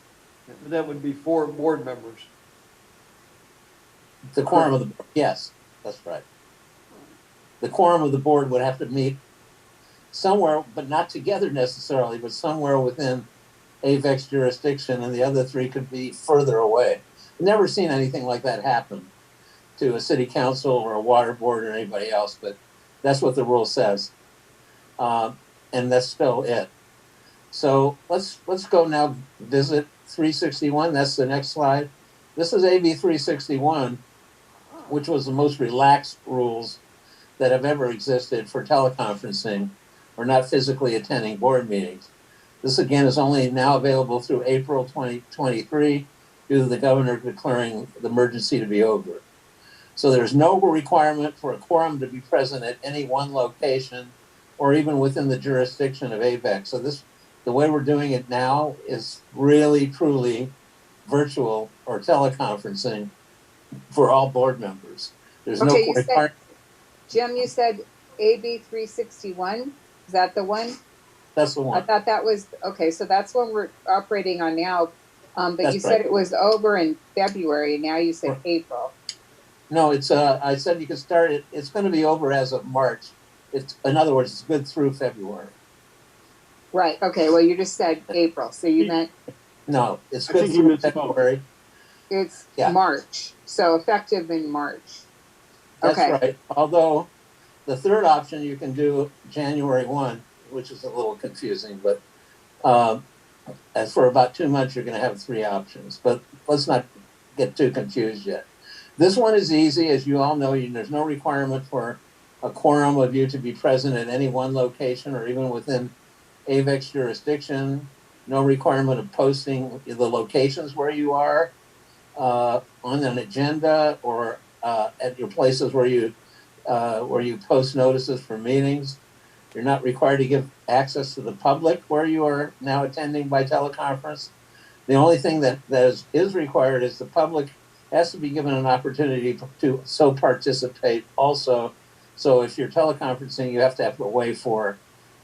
Yeah, but that would be 4 board members. The quorum of the board, yes, that's right. The quorum of the board would have to meet somewhere, but not together necessarily, but somewhere within AVEC's jurisdiction, and the other 3 could be further away. I've never seen anything like that happen to a city council or a water board or anybody else, but that's what the rule says. And that's still it. So let's go now visit 361. That's the next slide. This is AB 361, which was the most relaxed rules that have ever existed for teleconferencing or not physically attending board meetings. This again is only now available through April 2023 due to the governor declaring the emergency to be over. So there's no requirement for a quorum to be present at any one location or even within the jurisdiction of AVEC. So the way we're doing it now is really, truly virtual or teleconferencing for all board members. There's no requirement. Jim, you said AB 361. Is that the one? That's the one. I thought that was, okay, so that's what we're operating on now. But That's you said right. it was over in February. Now you said April. No, it's I said you can start it. It's going to be over as of March. In other words, it's good through February. Right. Okay. Well, you just said April, so you meant No, it's good through February. it's March. So effective in March. That's Okay. right. Although the third option you can do January 1, which is a little confusing, but as for about 2 months, you're going to have 3 options. But let's not get too confused yet. This one is easy. As you all know, there's no requirement for a quorum of you to be present at any one location or even within AVEC's jurisdiction. No requirement of posting the locations where you are on an agenda or at your places where you post notices for meetings. You're not required to give access to the public where you are now attending by teleconference. The only thing that is required is the public has to be given an opportunity to so participate also. So if you're teleconferencing, you have to have a way for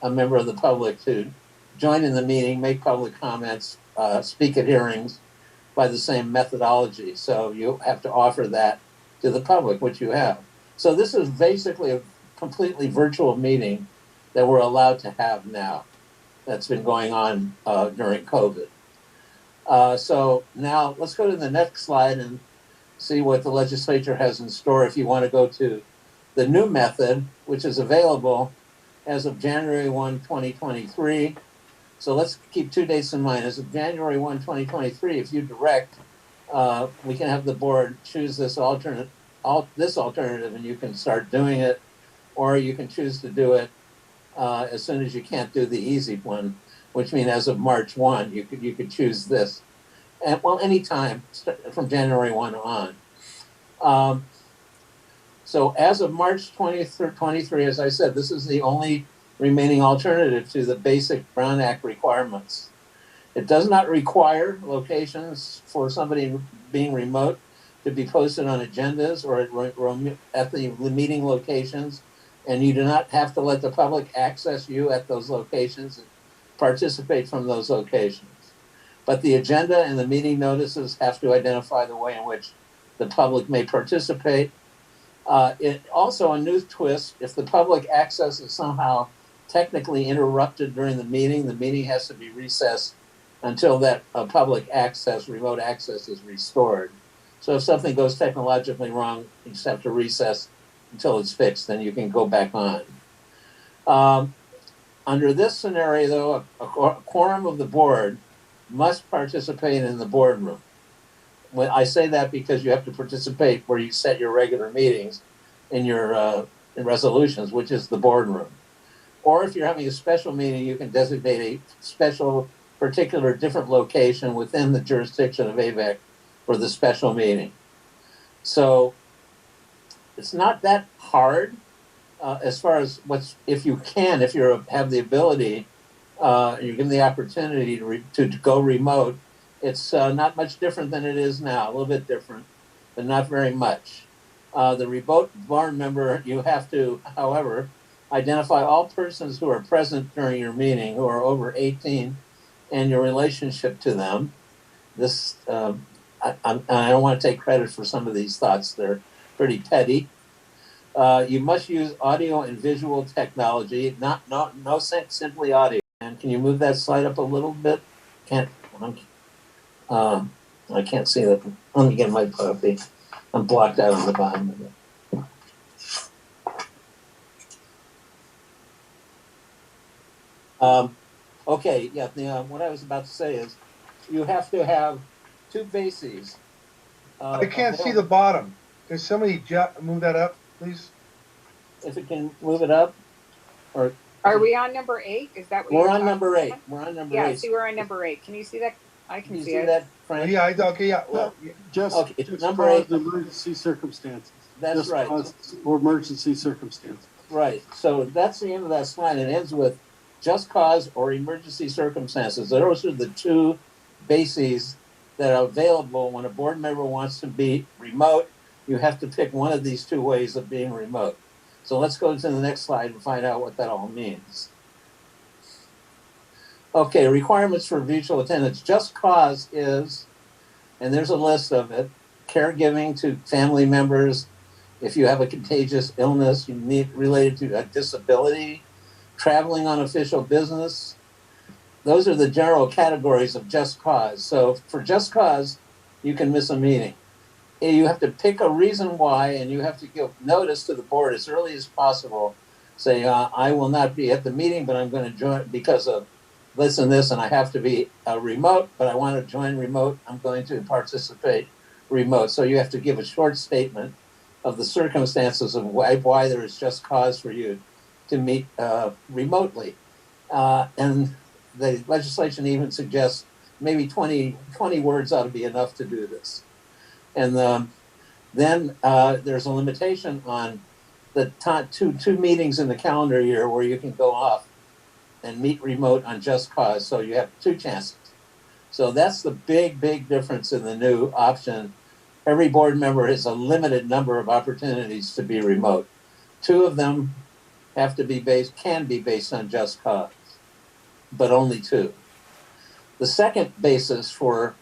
a member of the public to join in the meeting, make public comments, speak at hearings by the same methodology. So you have to offer that to the public, which you have. So this is basically a completely virtual meeting that we're allowed to have now. That's been going on during COVID. So now let's go to the next slide and see what the legislature has in store if you want to go to the new method, which is available as of January 1, 2023. So let's keep 2 dates in mind. As of January 1, 2023, if you direct, we can have the board choose this alternative, and you can start doing it, or you can choose to do it as soon as you can't do the easy one, which means as of March 1, you could choose this. And well, anytime from January 1 on. So as of March 23, as I said, this is the only remaining alternative to the basic Brown Act requirements. It does not require locations for somebody being remote to be posted on agendas or at the meeting locations, and you do not have to let the public access you at those locations and participate from those locations. But the agenda and the meeting notices have to identify the way in which the public may participate. It also, a new twist, if the public access is somehow technically interrupted during the meeting has to be recessed until that public access, remote access is restored. So if something goes technologically wrong, you just have to recess until it's fixed, then you can go back on. Under this scenario, though, a quorum of the board must participate in the boardroom. When I say that because you have to participate where you set your regular meetings in your resolutions, which is the boardroom. Or if you're having a special meeting, you can designate a special, particular, different location within the jurisdiction of AVEC for the special meeting. So it's not that hard as far as if you have the ability, you're given the opportunity to go remote. It's not much different than it is now, a little bit different, but not very much. The remote board member, you have to, however, identify all persons who are present during your meeting who are over 18 and your relationship to them. This, I don't want to take credit for some of these thoughts. They're pretty petty. You must use audio and visual technology, no simply audio. And can you move that slide up a little bit? I can't see that. Let me get my copy. I'm blocked out on the bottom of it. Okay, yeah, what I was about to say is you have to have two bases. I can't see the bottom. Can somebody move that up, please? If it can move it up, or are we on number 8? Is that what we're on number 8? We're on number 8. Yeah, see, we're on number 8. Can you see that? I can see it. That, Frank? Yeah, okay, yeah. Well, just number 8. Emergency circumstances. That's just right. Or emergency circumstances. Right. So that's the end of that slide. It ends with just cause or emergency circumstances. Those are the two bases that are available when a board member wants to be remote. You have to pick one of these two ways of being remote. So let's go to the next slide and find out what that all means. Okay, requirements for virtual attendance. Just cause is, and there's a list of it, caregiving to family members. If you have a contagious illness, you need related to a disability, traveling on official business. Those are the general categories of just cause. So for just cause, you can miss a meeting. You have to pick a reason why, and you have to give notice to the board as early as possible. Say, I will not be at the meeting, but I'm going to join because of this and this, and I have to be remote, but I want to join remote. I'm going to participate remote. So you have to give a short statement of the circumstances of why there is just cause for you to meet remotely. And the legislation even suggests maybe 20 words ought to be enough to do this. And then there's a limitation on the two meetings in the calendar year where you can go off and meet remote on just cause. So you have 2 chances. So that's the big difference in the new option. Every board member has a limited number of opportunities to be remote. 2 of them can be based on just cause, but only 2. The second basis for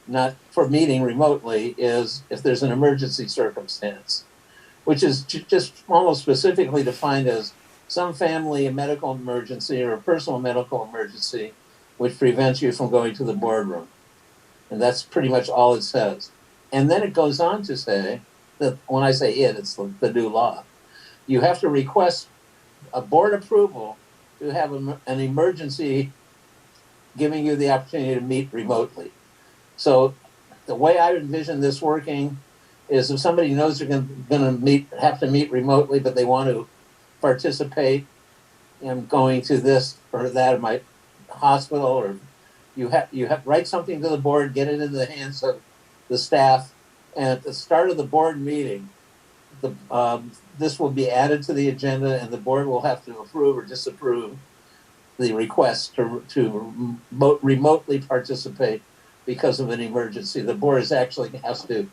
meeting remotely is if there's an emergency circumstance, which is just almost specifically defined as some family medical emergency or a personal medical emergency, which prevents you from going to the boardroom. And that's pretty much all it says. And then it goes on to say that when I say it's the new law. You have to request a board approval to have an emergency giving you the opportunity to meet remotely. So the way I envision this working is if somebody knows they're going to have to meet remotely, but they want to participate in going to this or that at my hospital, or you have write something to the board, get it into the hands of the staff, and at the start of the board meeting, this will be added to the agenda, and the board will have to approve or disapprove the request to remotely participate because of an emergency. The board actually has to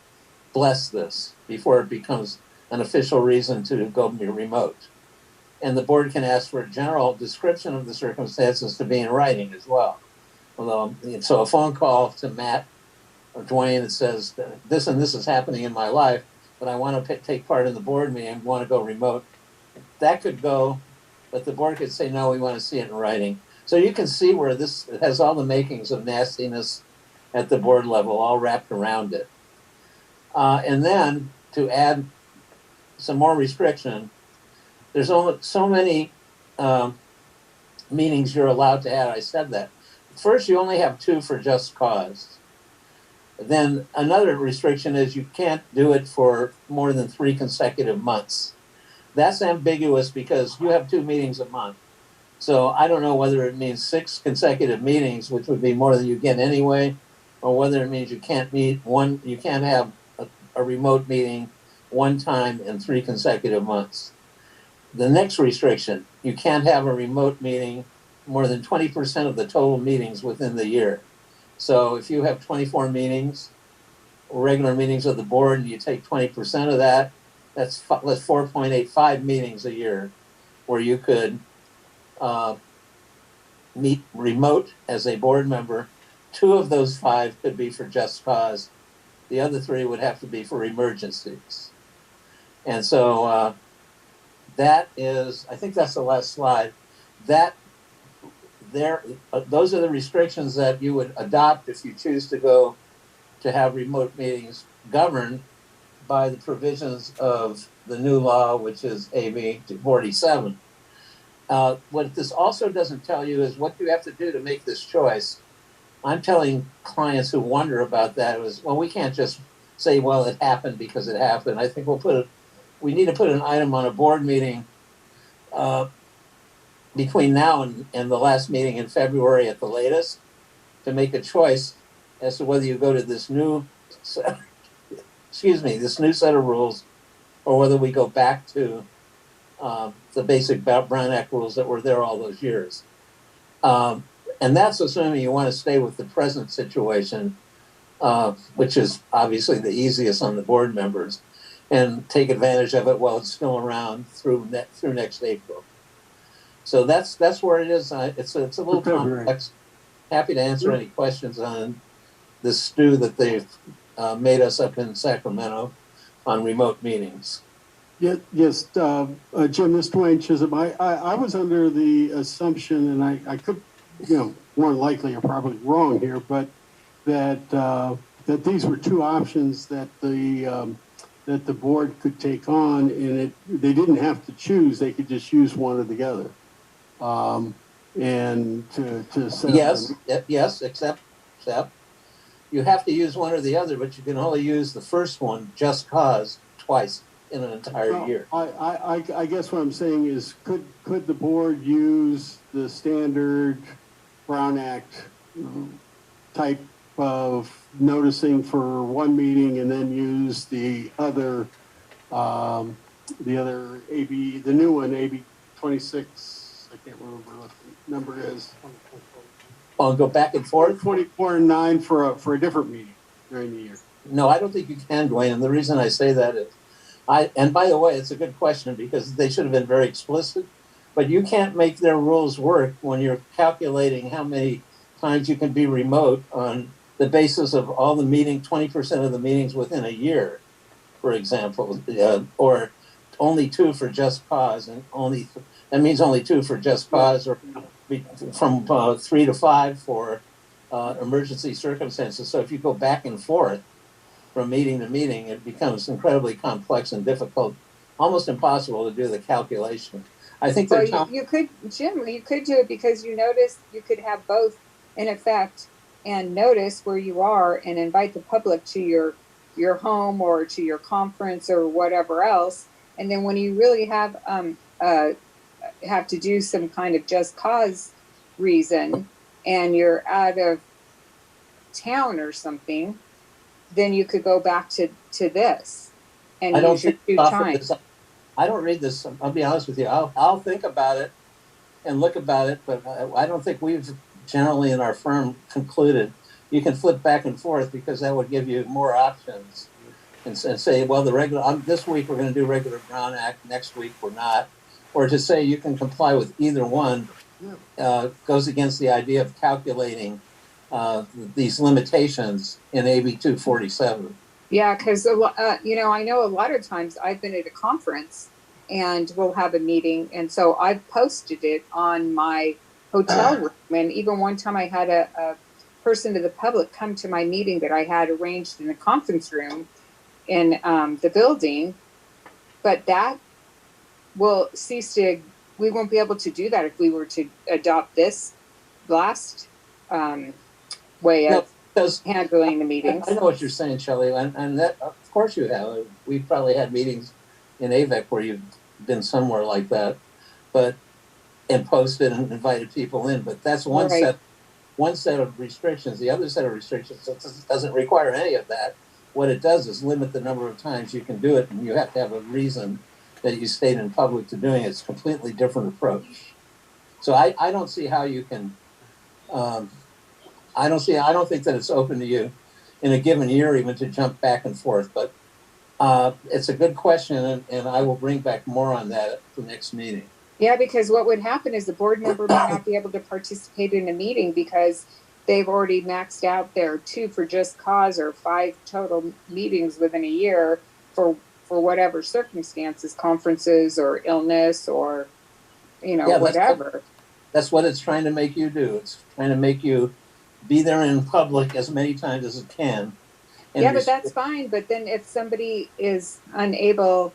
bless this before it becomes an official reason to go remote. And the board can ask for a general description of the circumstances to be in writing as well. So a phone call to Matt or Dwayne that says this and this is happening in my life, but I want to take part in the board meeting and want to go remote. That could go, but the board could say, no, we want to see it in writing. So you can see where this has all the makings of nastiness at the board level, all wrapped around it. And then to add some more restriction, there's only so many meetings you're allowed to have. I said that. First, you only have 2 for just cause. Then another restriction is you can't do it for more than 3 consecutive months. That's ambiguous because you have 2 meetings a month. So I don't know whether it means 6 consecutive meetings, which would be more than you get anyway, or whether it means you can't you can't have a remote meeting 1 time in 3 consecutive months. The next restriction, you can't have a remote meeting more than 20% of the total meetings within the year. So if you have 24 meetings, regular meetings of the board, and you take 20% of that, that's 4.85 meetings a year where you could meet remote as a board member. 2 of those 5 could be for just cause. The other 3 would have to be for emergencies. And so that is, I think that's the last slide. Those are the restrictions that you would adopt if you choose to go to have remote meetings governed by the provisions of the new law, which is AB 47. What this also doesn't tell you is what you have to do to make this choice. I'm telling clients who wonder about that is, well, we can't just say, well, it happened because it happened. I think we need to put an item on a board meeting between now and the last meeting in February at the latest to make a choice as to whether you go to this new, this new set of rules, or whether we go back to the basic Brown Act rules that were there all those years. And that's assuming you want to stay with the present situation, which is obviously the easiest on the board members, and take advantage of it while it's still around through next April. So that's where it is. It's a little complex. Happy to answer any questions on this stew that they've made us up in Sacramento on remote meetings. Yes, Jim, this is Dwayne Chisholm. I was under the assumption, and I could, more likely you're probably wrong here, but that these were 2 options that the board could take on, and they didn't have to choose; they could just use one or the other. And to set yes, except you have to use one or the other, but you can only use the first one, just cause, twice in an entire year. I guess what I'm saying is, could the board use the standard Brown Act type of noticing for 1 meeting and then use the other AB, the new one, AB 26, I can't remember what the number is. I'll go back and forth? 24 and 9 for a different meeting during the year. No, I don't think you can, Dwayne. And the reason I say that is, and by the way, it's a good question because they should have been very explicit, but you can't make their rules work when you're calculating how many times you can be remote on the basis of all the 20% of the meetings within a year, for example, or only 2 for just cause, and that means only 2 for just cause, or from 3 to 5 for emergency circumstances. So if you go back and forth from meeting to meeting, it becomes incredibly complex and difficult, almost impossible to do the calculation. I think that you could, Jim, you could do it because you could have both in effect and notice where you are and invite the public to your home or to your conference or whatever else. And then when you really have to do some kind of just cause reason and you're out of town or something, then you could go back to this and use your 2 times. I don't read this. I'll be honest with you. I'll think about it and look about it, but I don't think we've generally in our firm concluded you can flip back and forth, because that would give you more options and say, well, the regular, this week we're going to do regular Brown Act, next week we're not. Or to say you can comply with either one goes against the idea of calculating these limitations in AB 247. Yeah, because you know, I know a lot of times I've been at a conference and we'll have a meeting, and so I've posted it on my hotel room. And even one time I had a person to the public come to my meeting that I had arranged in a conference room in the building, but that will cease to. We won't be able to do that if we were to adopt this last way of handling the meetings. I know what you're saying, Shelley, and that, of course you have. We've probably had meetings in Avek where you've been somewhere like that, and posted and invited people in. But that's one set of restrictions. The other set of restrictions doesn't require any of that. What it does is limit the number of times you can do it, and you have to have a reason that you state in public to doing it. It's a completely different approach. So I don't see how you can. I don't think that it's open to you in a given year even to jump back and forth. But it's a good question, and I will bring back more on that at the next meeting. Yeah, because what would happen is the board member may not be able to participate in a meeting because they've already maxed out their 2 for just cause or 5 total meetings within a year for whatever circumstances, conferences or illness or, you know, whatever. That's what it's trying to make you do. It's trying to make you be there in public as many times as it can. Yeah, but that's fine. But then if somebody is unable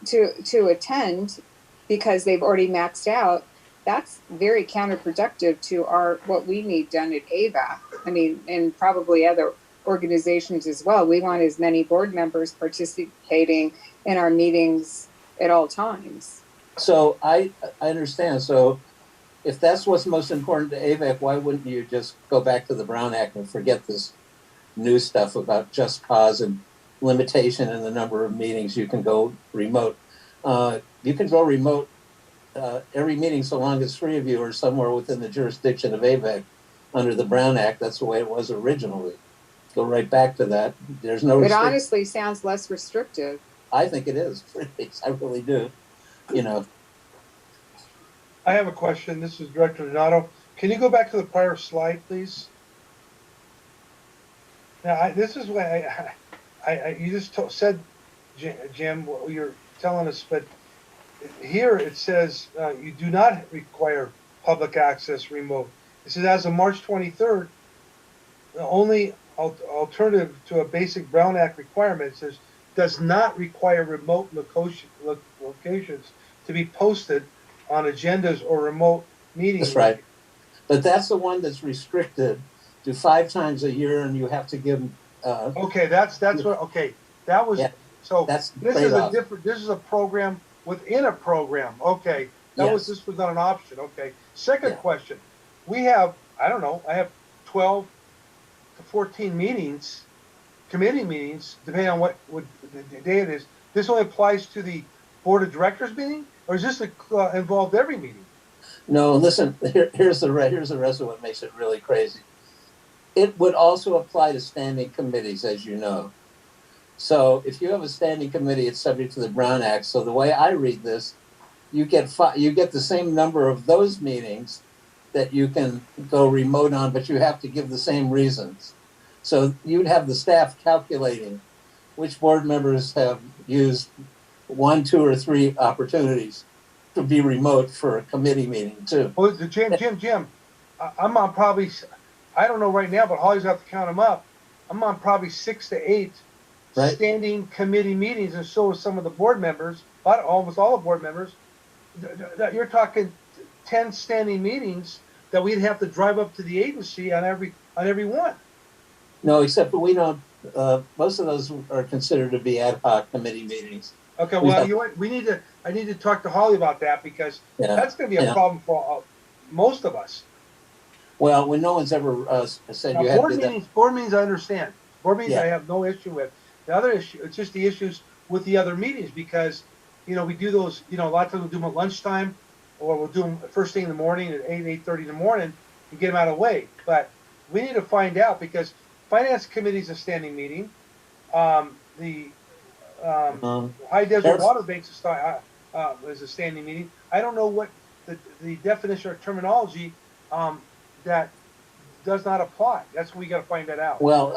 to attend because they've already maxed out, that's very counterproductive to what we need done at AVAC. I mean, and probably other organizations as well. We want as many board members participating in our meetings at all times. So I understand. So if that's what's most important to AVAC, why wouldn't you just go back to the Brown Act and forget this new stuff about just cause and limitation in the number of meetings you can go remote? You can go remote every meeting so long as 3 of you are somewhere within the jurisdiction of AVAC under the Brown Act. That's the way it was originally. Go right back to that. There's no. It honestly sounds less restrictive. I think it is. I really do. You know. I have a question. This is Director Donato. Can you go back to the prior slide, please? Now, this is what you just said, Jim, what you're telling us, but here it says you do not require public access remote. It says as of March 23rd, the only alternative to a basic Brown Act requirement says does not require remote locations to be posted on agendas or remote meetings. That's right. But that's the one that's restricted to 5 times a year, and you have to give. Okay, that's what. Okay, that was so. That's this is a different. This is a program within a program. Okay, this was not an option. Okay. Second question, we have I don't know. I have 12 to 14 meetings, committee meetings, depending on what the day it is. This only applies to the board of directors meeting, or is this involved every meeting? No, listen. Here's the rest of what makes it really crazy. It would also apply to standing committees, as you know. So if you have a standing committee, it's subject to the Brown Act. So the way I read this, you get the same number of those meetings that you can go remote on, but you have to give the same reasons. So you'd have the staff calculating which board members have used 1, 2, or 3 opportunities to be remote for a committee meeting too. Well, Jim, I'm on probably, I don't know right now, but Holly's have to count them up. I'm on probably 6 to 8 standing committee meetings, and so are some of the board members, almost all the board members. That you're talking 10 standing meetings that we'd have to drive up to the agency on every one. No, except for we don't. Most of those are considered to be ad hoc committee meetings. Okay, well, I need to talk to Holly about that, because that's going to be a problem for most of us. Well, when no one's ever said you have to do that. Board meetings, I understand. Board meetings, I have no issue with. The other issue, it's just the issues with the other meetings, because, we do those, a lot of times we do them at lunchtime, or we'll do them first thing in the morning at 8:30 in the morning and get them out of the way. But we need to find out because finance committee is a standing meeting. The High Desert Water Banks is a standing meeting. I don't know what the definition or terminology that does not apply. That's what we got to find that out. Well,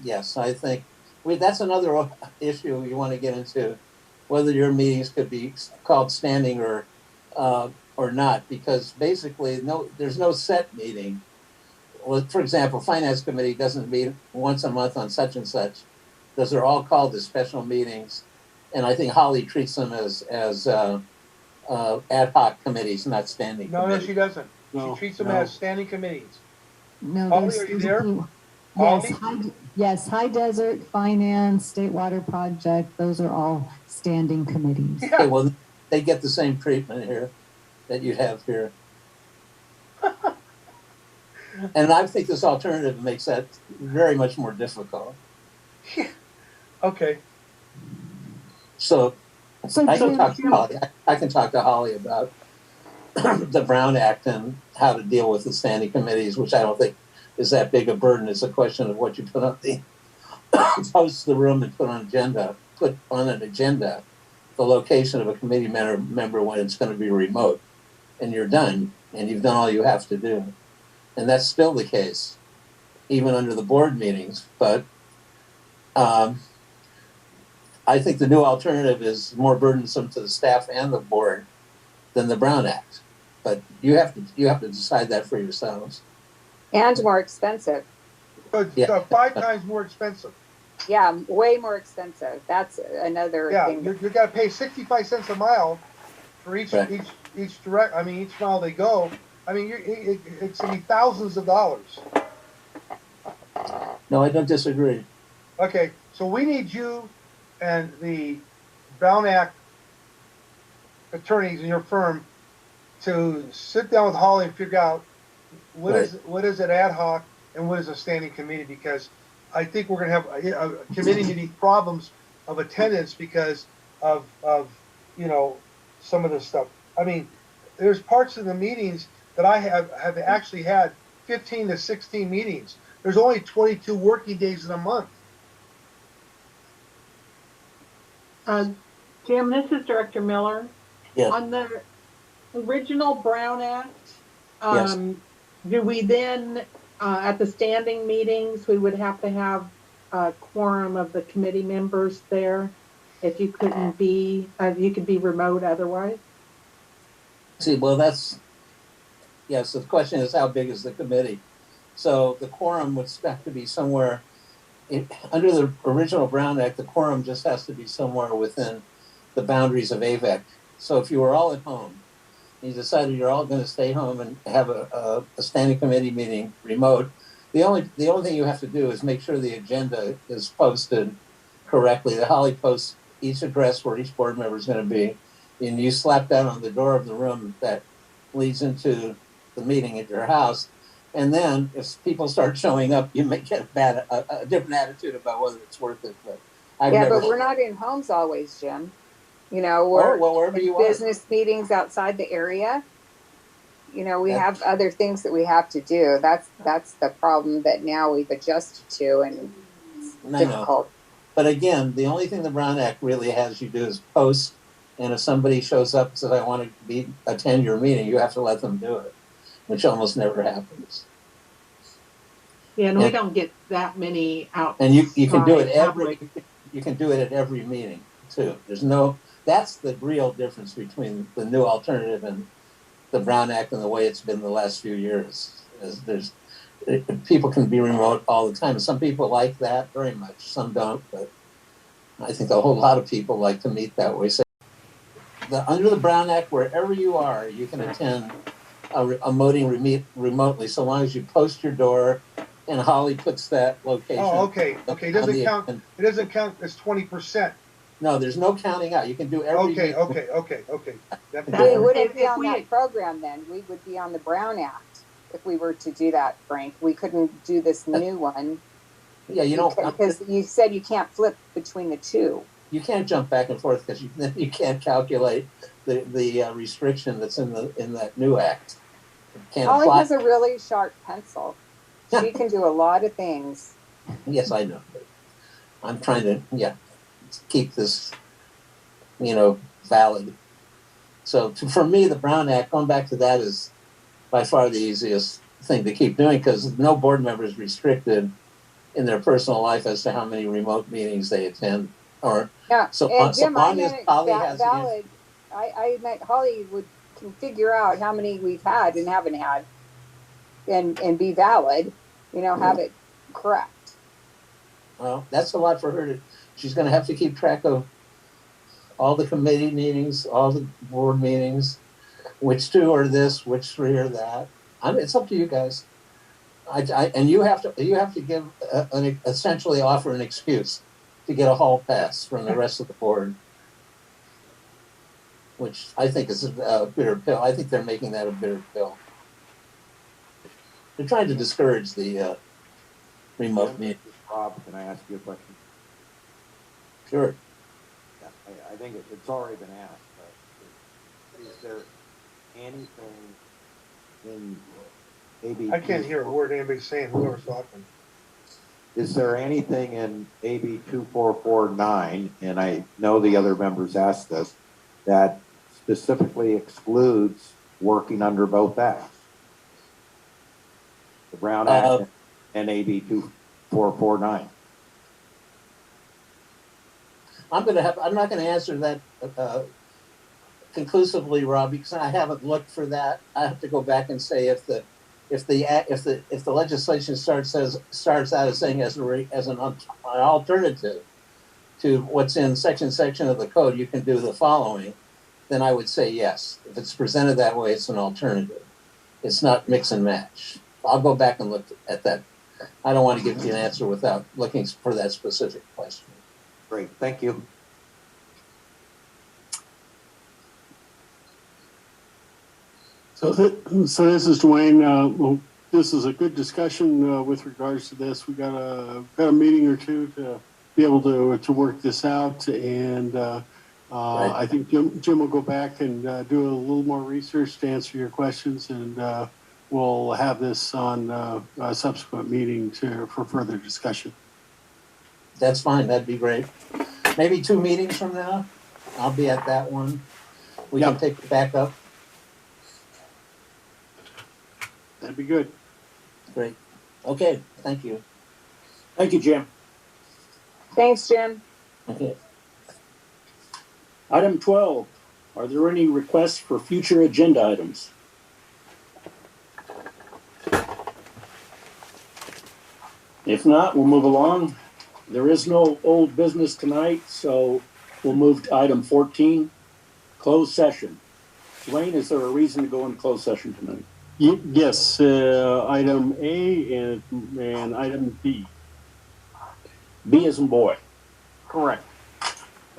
yes, I think that's another issue you want to get into, whether your meetings could be called standing or not, because basically there's no set meeting. Well, for example, finance committee doesn't meet once a month on such and such. Those are all called as special meetings, and I think Holly treats them as ad hoc committees, not standing. No, she doesn't. No, she treats them as standing committees. No, Holly, are you there? Yes, Holly? yes, High Desert, Finance, State Water Project, those are all standing committees. Yeah. Okay, well, they get the same treatment here that you have here. And I think this alternative makes that very much more difficult. Yeah. Okay. So I can talk to Holly. I can talk to Holly about the Brown Act and how to deal with the standing committees, which I don't think is that big a burden. It's a question of what you put on the post the room and put on an agenda the location of a committee member when it's going to be remote, and you're done, and you've done all you have to do. And that's still the case, even under the board meetings. But I think the new alternative is more burdensome to the staff and the board than the Brown Act. But you have to decide that for yourselves. And more expensive. So 5 times more expensive. Yeah, way more expensive. That's another thing. You got to pay 65 cents a mile for each mile they go. I mean, it's going to be thousands of dollars. No, I don't disagree. Okay, so we need you and the Brown Act attorneys in your firm to sit down with Holly and figure out what is it ad hoc and what is a standing committee, because I think we're going to have a committee meeting problems of attendance because of some of this stuff. I mean, there's parts of the meetings that I have actually had 15 to 16 meetings. There's only 22 working days in a month. Jim, this is Director Miller. Yes. On the original Brown Act, Yes. do we then, at the standing meetings, we would have to have a quorum of the committee members there if you couldn't be, you could be remote otherwise? See, well, yes, the question is how big is the committee? So the quorum would have to be somewhere, under the original Brown Act, the quorum just has to be somewhere within the boundaries of Avek. So if you were all at home, and you decided you're all going to stay home and have a standing committee meeting remote, the only thing you have to do is make sure the agenda is posted correctly. The Holly posts each address where each board member is going to be, and you slap that on the door of the room that leads into the meeting at your house. And then if people start showing up, you may get a different attitude about whether it's worth it. But but we're not in homes always, Jim. We're wherever you are. Business meetings outside the area. We have other things that we have to do. That's the problem that now we've adjusted to, and it's difficult. But again, the only thing the Brown Act really has you do is post, and if somebody shows up and says, I want to attend your meeting, you have to let them do it, which almost never happens. Yeah, and we don't get that many out. And you can do it at every meeting too. That's the real difference between the new alternative and the Brown Act and the way it's been the last few years. People can be remote all the time. And some people like that very much. Some don't, but I think a whole lot of people like to meet that way. So under the Brown Act, wherever you are, you can attend a meeting remotely, so long as you post your door and Holly puts that location. Oh, okay. It doesn't count. It doesn't count as 20%. No, there's no counting out. You can do every. Okay. We wouldn't be on that program then. We would be on the Brown Act if we were to do that, Frank. We couldn't do this new one. Yeah, you don't. Because you said you can't flip between the two. You can't jump back and forth because you can't calculate the restriction that's in that new act. Can't Holly apply. has a really sharp pencil. She can do a lot of things. Yes, I know. I'm trying to, keep this, valid. So for me, the Brown Act, going back to that, is by far the easiest thing to keep doing because no board member is restricted in their personal life as to how many remote meetings they attend. Or Yeah, so and Jim, I long as meant Holly has valid. I meant Holly can figure out how many we've had and haven't had, and be valid. Have it correct. Well, that's a lot for her to. She's going to have to keep track of all the committee meetings, all the board meetings, which two are this, which three are that. It's up to you guys. And you have to give essentially offer an excuse to get a hall pass from the rest of the board, which I think is a bitter pill. I think they're making that a bitter pill. They're trying to discourage the remote meeting. Rob, can I ask you a question? Sure. Yeah, I think it's already been asked, but is there anything in AB? I can't hear a word anybody's saying, whoever's talking. Is there anything in AB 2449, and I know the other members asked this, that specifically excludes working under both acts? The Brown Act and AB 2449. I'm not going to answer that conclusively, Rob, because I haven't looked for that. I have to go back and say if the legislation starts out as saying as an alternative to what's in section of the code, you can do the following, then I would say yes. If it's presented that way, it's an alternative. It's not mix and match. I'll go back and look at that. I don't want to give you an answer without looking for that specific question. Great, thank you. So this is Dwayne. Well, this is a good discussion with regards to this. We got a meeting or two to be able to work this out, and right. I think Jim will go back and do a little more research to answer your questions, and we'll have this on a subsequent meeting for further discussion. That's fine. That'd be great. Maybe 2 meetings from now, I'll be at that one. We can take it back up. That'd be good. Great. Okay. Thank you. Thank you, Jim. Thanks, Jim. Okay. Item 12, are there any requests for future agenda items? If not, we'll move along. There is no old business tonight, so we'll move to item 14, closed session. Dwayne, is there a reason to go in closed session tonight? Yes, item A and item B. B as in boy. Correct.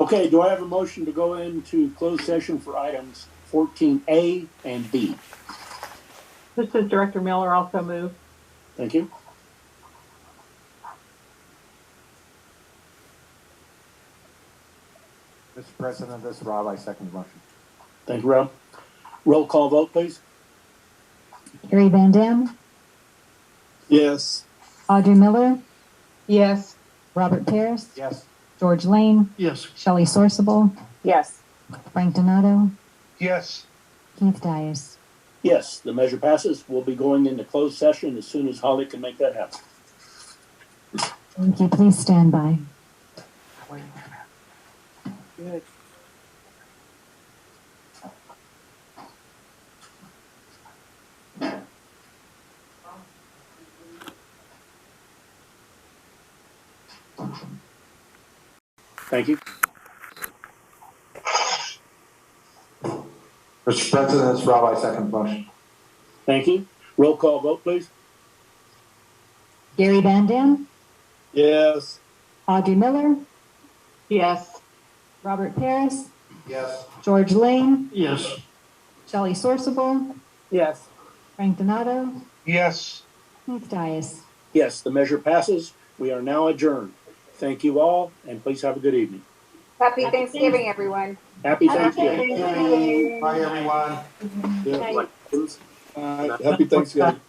Okay, do I have a motion to go into closed session for items 14A and B? This is Director Miller, also move. Thank you. Mr. President, this is Rob. I second the motion. Thank you, Rob. Roll call vote, please. Gary Van Dam, Yes. Audrey Miller, Yes. Robert Paris, Yes. George Lane, Yes. Shelley Sorsable, Yes. Frank Donato, Yes. Keith Dias. Yes, the measure passes. We'll be going into closed session as soon as Holly can make that happen. Thank you. Please stand by. Good. Thank you. Mr. President, this is Rob. I second the motion. Thank you. Roll call vote, please. Gary Van Dam, Yes. Audrey Miller, Yes. Robert Paris, Yes. George Lane, Yes. Shelley Sorsable, Yes. Frank Donato, Yes. Keith Dias. Yes, the measure passes. We are now adjourned. Thank you all, and please have a good evening. Happy Thanksgiving, everyone. Happy Thanksgiving. Bye, everyone. Happy Thanksgiving.